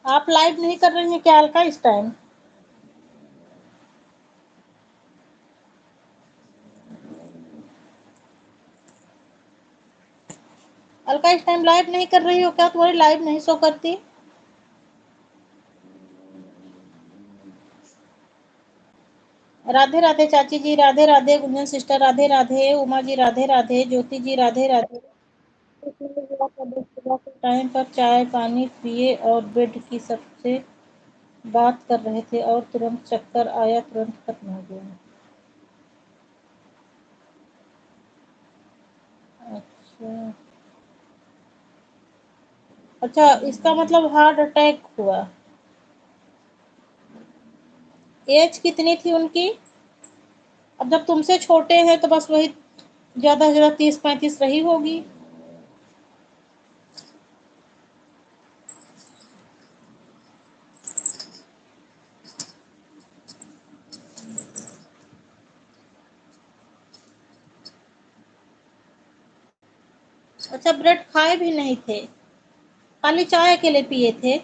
आप लाइव नहीं कर रही हैं क्या अलका इस टाइम? अलका इस टाइम लाइव नहीं कर रही हो क्या? तुम्हारी लाइव नहीं शो करती। राधे राधे चाची जी, राधे राधे। गुंजन सिस्टर राधे राधे। उमा जी राधे राधे। ज्योति जी राधे राधे। सुबह के टाइम पर चाय पानी पिए और बेड की सबसे बात कर रहे थे और तुरंत चक्कर आया, तुरंत खत्म हो गया। अच्छा। अच्छा, इसका मतलब हार्ट अटैक हुआ। एज कितनी थी उनकी? अब जब तुमसे छोटे हैं तो बस वही, ज्यादा से ज्यादा 30-35 रही होगी। अच्छा, ब्रेड खाए भी नहीं थे, खाली चाय अकेले पिए थे?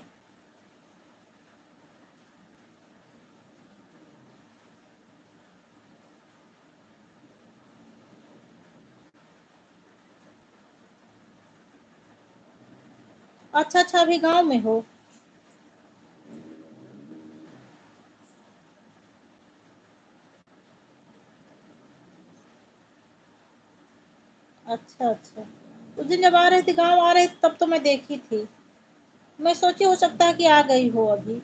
अच्छा अच्छा, अभी गांव में हो? अच्छा अच्छा। उस दिन जब आ रहे थे, गांव आ रहे थे, तब तो मैं देखी थी। मैं सोची हो सकता है कि आ गई हो अभी।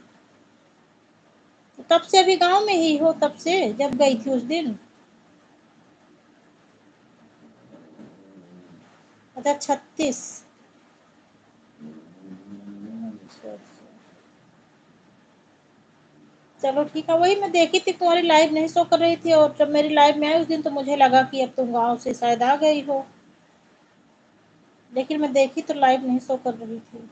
तब से अभी गांव में ही हो, तब से जब गई थी उस दिन? अच्छा, 36। अच्छा अच्छा। चलो ठीक है, वही मैं देखी थी तुम्हारी लाइव नहीं शो कर रही थी, और जब मेरी लाइव में आई उस दिन तो मुझे लगा कि अब तुम गांव से शायद आ गई हो, लेकिन मैं देखी तो लाइव नहीं शो कर रही थी।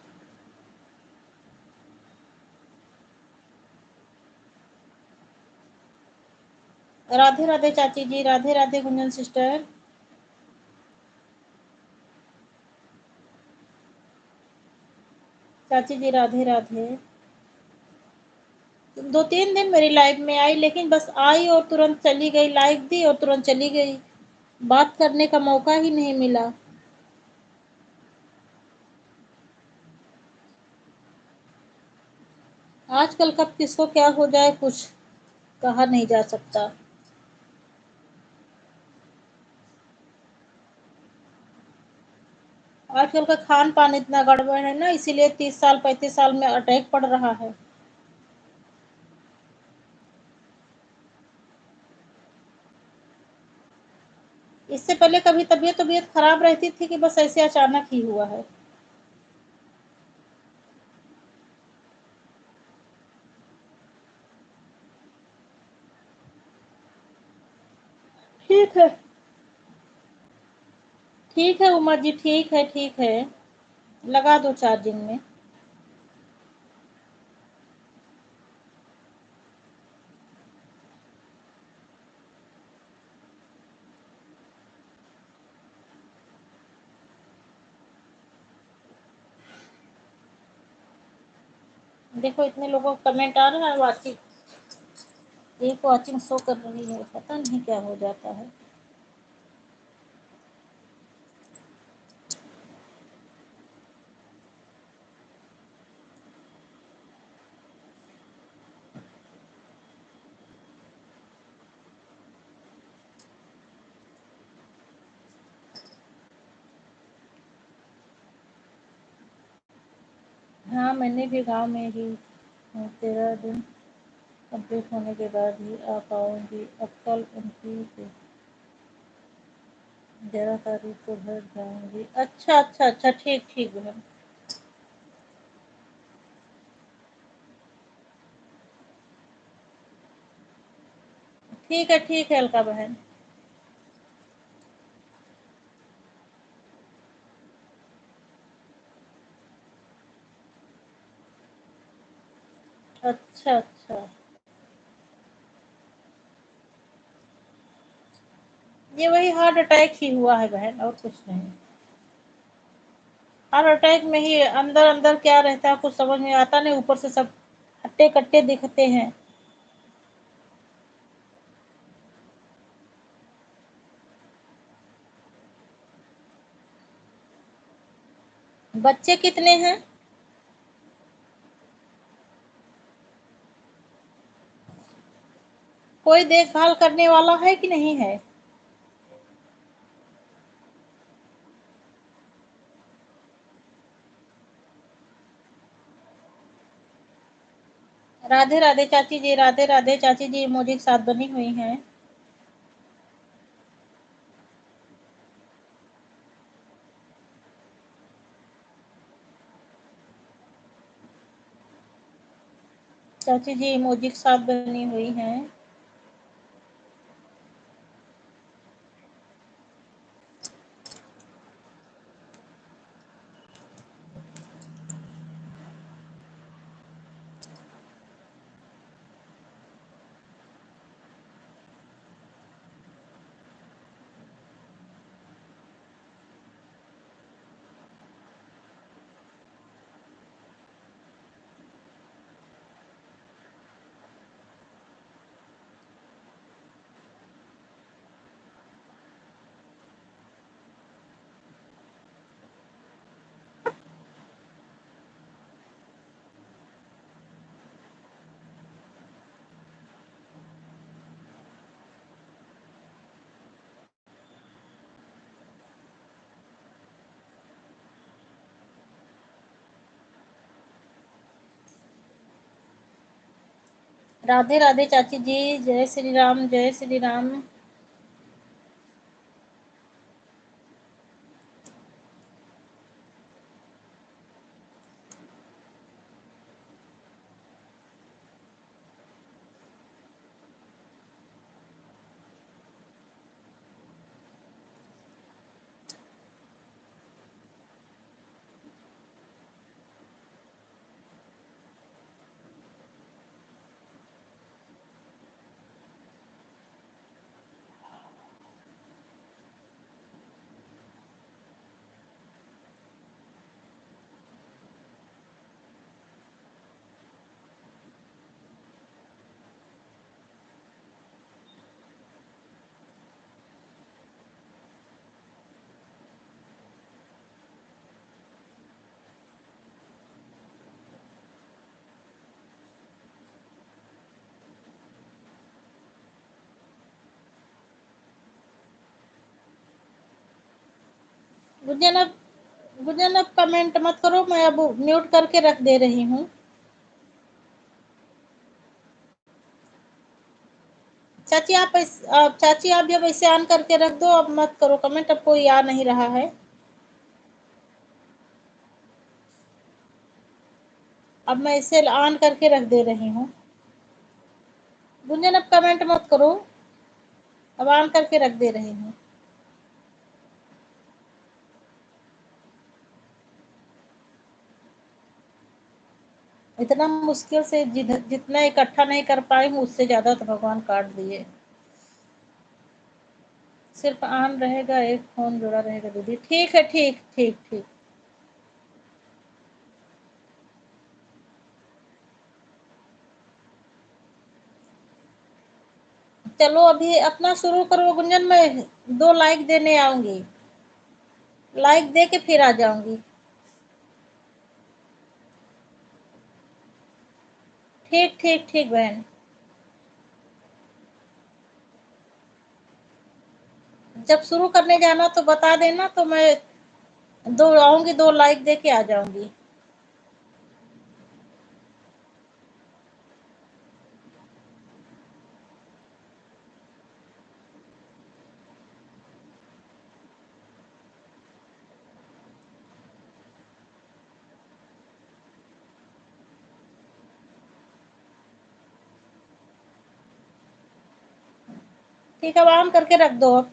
राधे राधे चाची जी, राधे राधे गुंजन सिस्टर। चाची जी राधे राधे। 2-3 दिन मेरी लाइफ में आई, लेकिन बस आई और तुरंत चली गई, लाइक दी और तुरंत चली गई। बात करने का मौका ही नहीं मिला। आजकल कब किसको क्या हो जाए कुछ कहा नहीं जा सकता। आजकल का खान पान इतना गड़बड़ है ना, इसीलिए 30 साल 35 साल में अटैक पड़ रहा है। इससे पहले कभी तबीयत तबीयत खराब रहती थी कि बस ऐसे अचानक ही हुआ है। ठीक है। ठीक है उमा जी, ठीक है ठीक है। लगा दो चार्जिंग में। देखो इतने लोगों का कमेंट आ रहा है, वाचिंग एक वाचिंग शो कर रही है, पता नहीं क्या हो जाता है। हाँ मैंने भी गांव में ही हूँ, 13 दिन कंप्लीट होने के बाद ही आ पाऊंगी। अब कल उनकी 11 तारीख को घर जाऊंगी। अच्छा अच्छा अच्छा, ठीक ठीक बहन। ठीक है अलका बहन। अच्छा अच्छा। ये वही हार्ट अटैक ही हुआ है बहन, और कुछ नहीं। हार्ट अटैक में ही अंदर अंदर क्या रहता है कुछ समझ में आता नहीं, ऊपर से सब हट्टे कट्टे दिखते हैं। बच्चे कितने हैं? कोई देखभाल करने वाला है कि नहीं है? राधे राधे चाची जी, राधे राधे चाची जी, इमोजी के साथ बनी हुई हैं। चाची जी इमोजी के साथ बनी हुई हैं। राधे राधे चाची जी, जय श्री राम जय श्री राम। गुंजन अब कमेंट मत करो, मैं अब म्यूट करके रख दे रही हूँ। चाची आप जब ऐसे ऑन करके रख दो, अब मत करो कमेंट, अब कोई आ नहीं रहा है। अब मैं इसे ऑन करके रख दे रही हूँ। गुंजन अब कमेंट मत करो, अब ऑन करके रख दे रही हूँ। इतना मुश्किल से जितना इकट्ठा नहीं कर पाई हूँ, उससे ज्यादा तो भगवान काट दिए। सिर्फ ऑन रहेगा, एक फोन जुड़ा रहेगा दीदी। ठीक है, ठीक ठीक ठीक। चलो अभी अपना शुरू करो गुंजन, मैं 2 लाइक देने आऊंगी, लाइक दे के फिर आ जाऊंगी। ठीक ठीक ठीक बहन। जब शुरू करने जाना तो बता देना, तो मैं 2 आऊंगी, 2 लाइक दे के आ जाऊंगी। ठीक है, अब ऑन करके रख दो अब।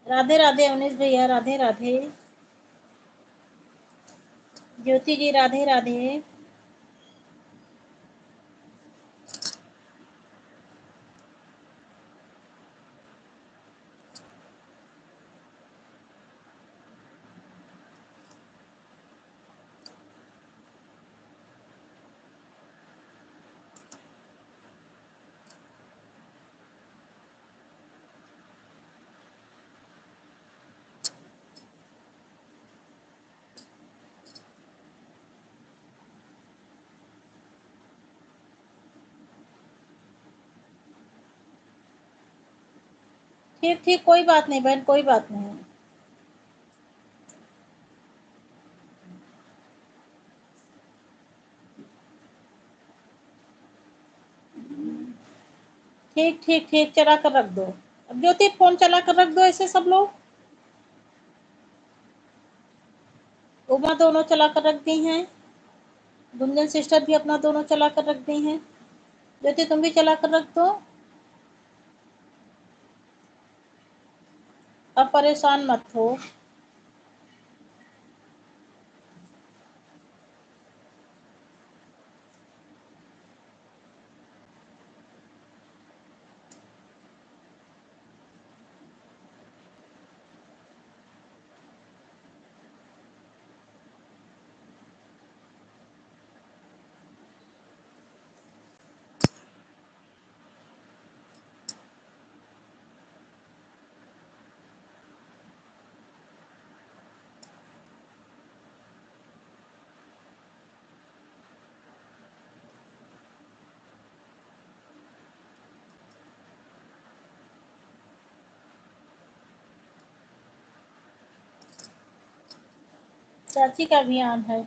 राधे राधे अवनीश भैया, राधे राधे। ज्योति जी राधे राधे। ठीक ठीक, कोई बात नहीं बहन, कोई बात नहीं। ठीक ठीक ठीक, चला कर रख दो। अब ज्योति फोन चला कर रख दो ऐसे सब लोग। उमा दोनों चला कर रख दी हैं। गुंजन सिस्टर भी अपना दोनों चला कर रख दी हैं। ज्योति तुम भी चला कर रख दो। अब परेशान मत हो। चाची का भी ऑन है।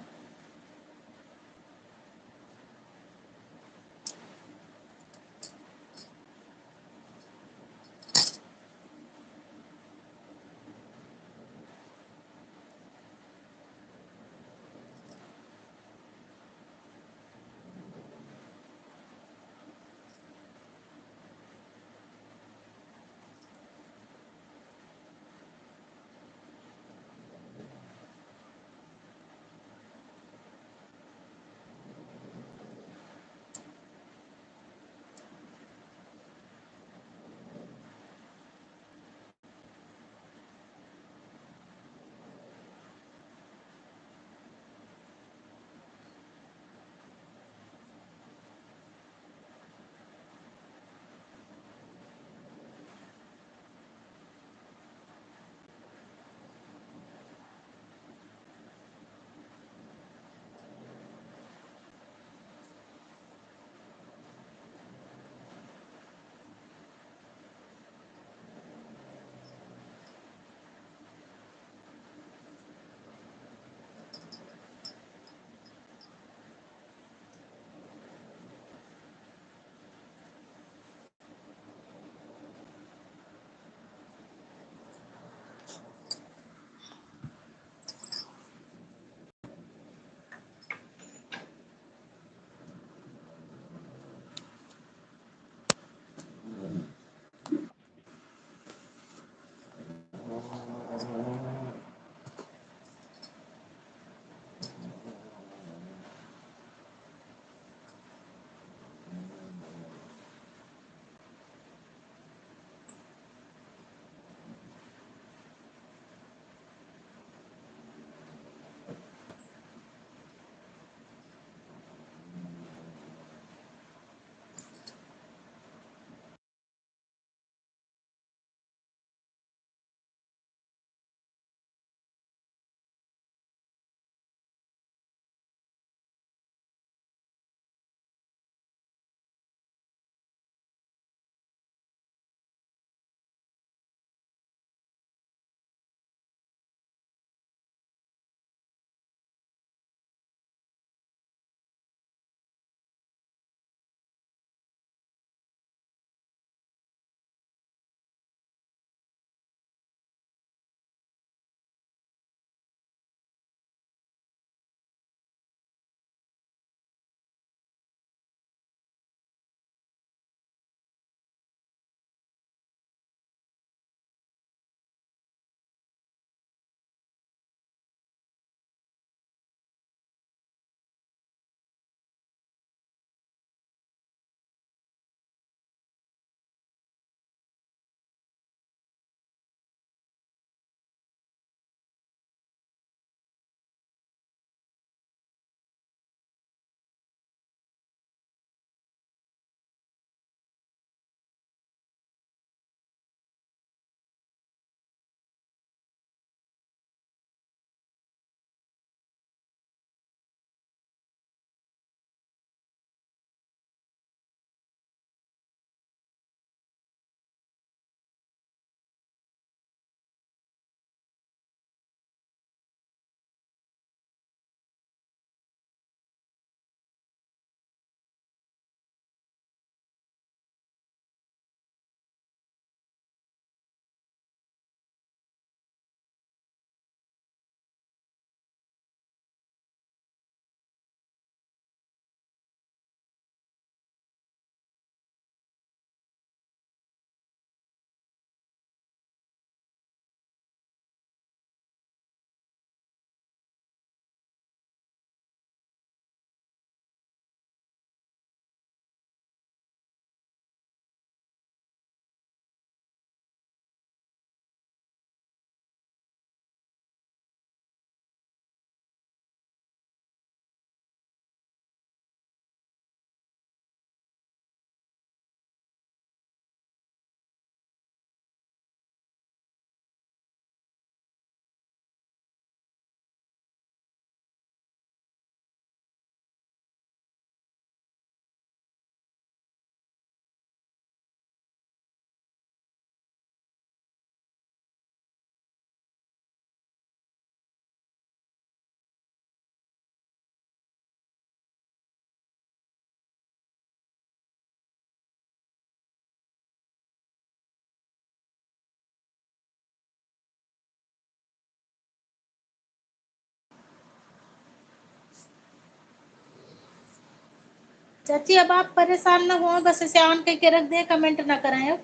चाची अब आप परेशान ना हो, बस इसे ऑन करके रख दे, कमेंट ना कराएं अब।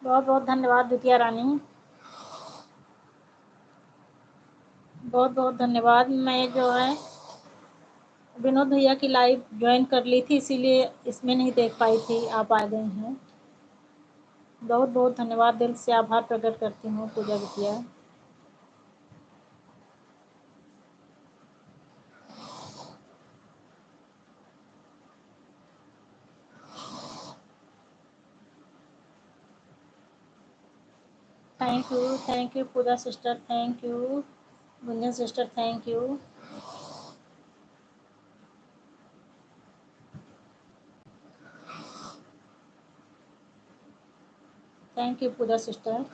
बहुत बहुत धन्यवाद बिटिया रानी, बहुत बहुत धन्यवाद। मैं जो है विनोद भैया की लाइव ज्वाइन कर ली थी, इसीलिए इसमें नहीं देख पाई थी, आप आ गए हैं। बहुत बहुत धन्यवाद, दिल से आभार प्रकट करती हूँ पूजा बिटिया। Thank you Pooja sister, thank you Gunjan sister, thank you. Thank you Pooja sister.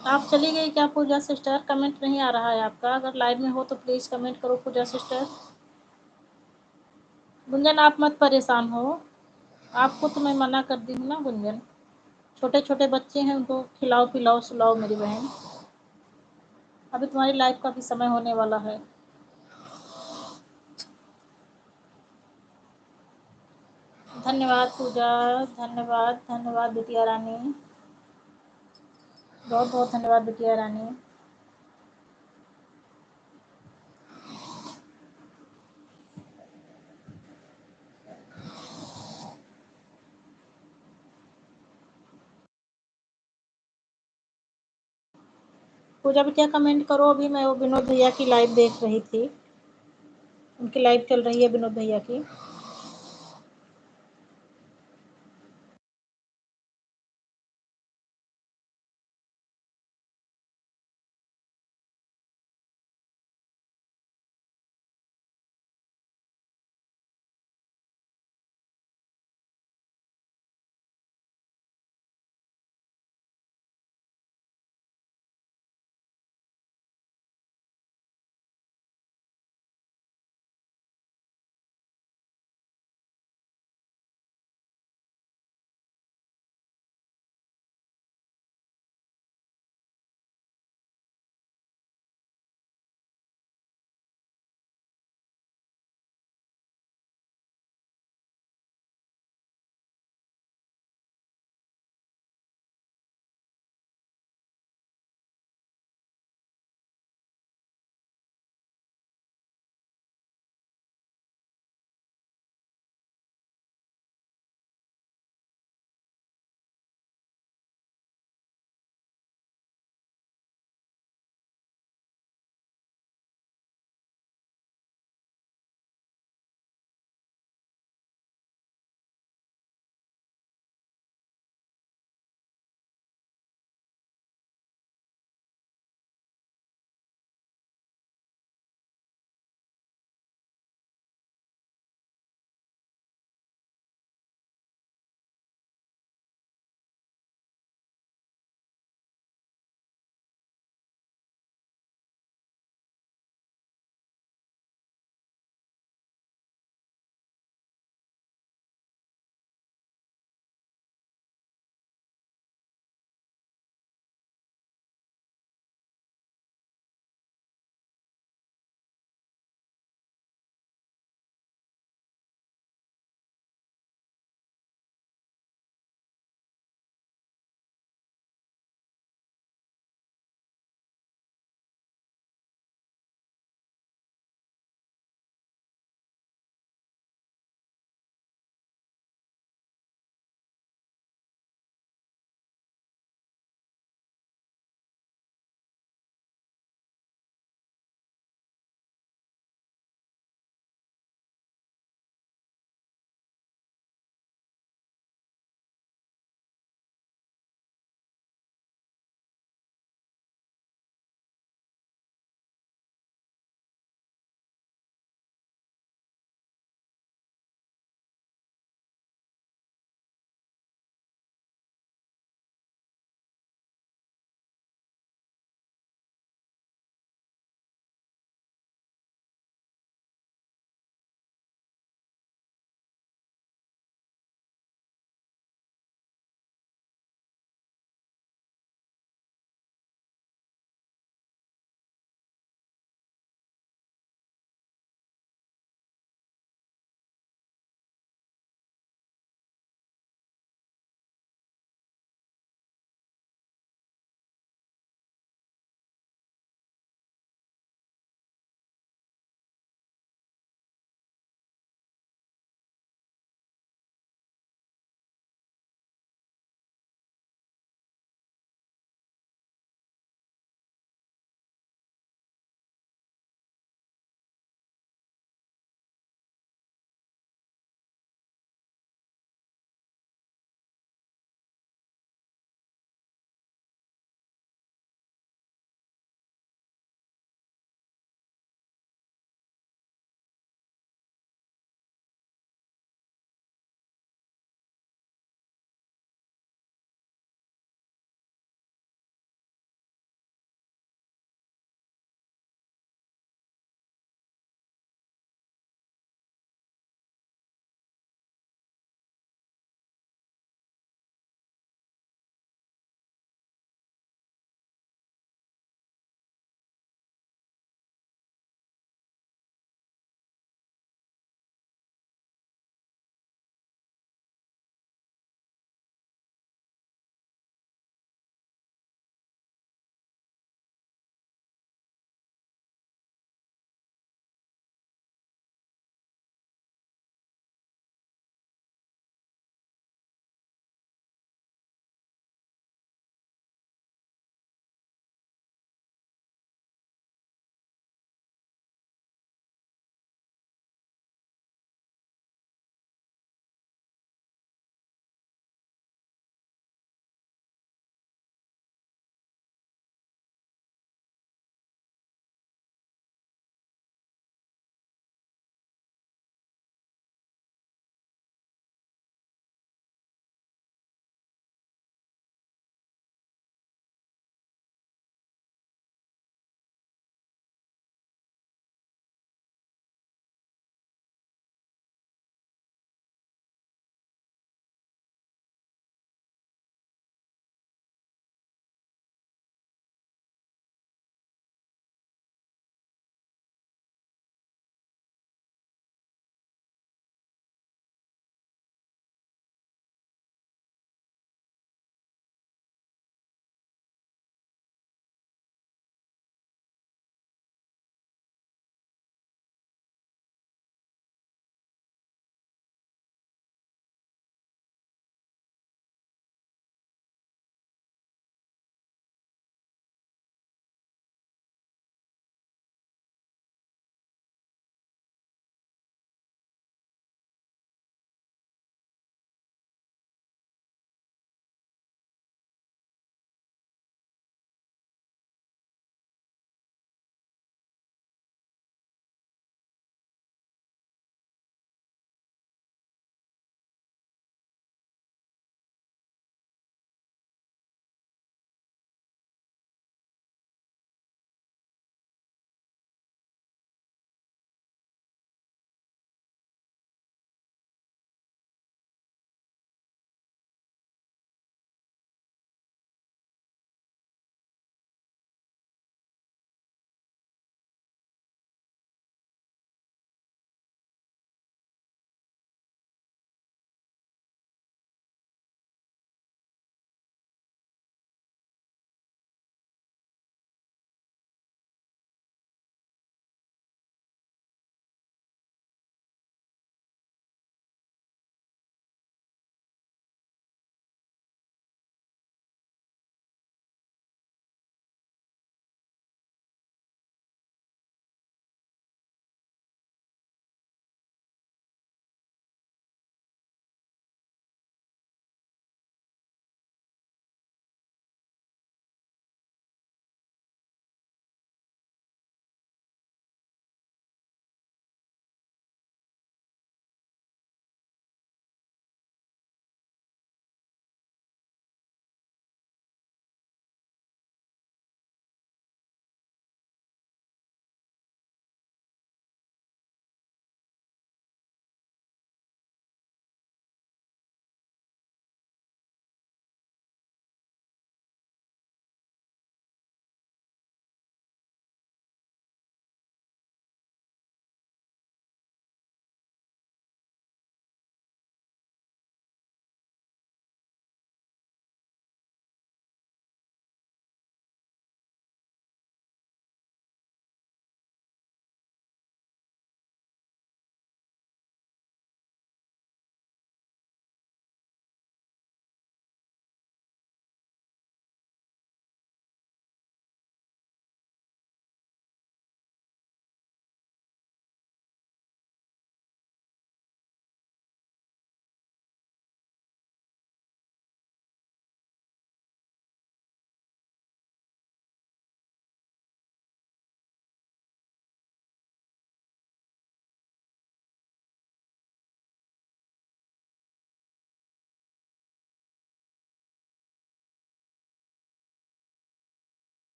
आप चली गई क्या पूजा सिस्टर? कमेंट नहीं आ रहा है आपका, अगर लाइव में हो तो प्लीज़ कमेंट करो पूजा सिस्टर। गुंजन आप मत परेशान हो, आपको तो मैं मना कर दी हूँ ना गुंजन, छोटे छोटे बच्चे हैं उनको खिलाओ पिलाओ सुलाओ मेरी बहन, अभी तुम्हारी लाइफ का भी समय होने वाला है। धन्यवाद पूजा, धन्यवाद धन्यवाद बिटिया रानी, बहुत बहुत धन्यवाद बिटिया रानी। पूजा बिटिया कमेंट करो, अभी मैं वो विनोद भैया की लाइव देख रही थी, उनकी लाइव चल रही है विनोद भैया की।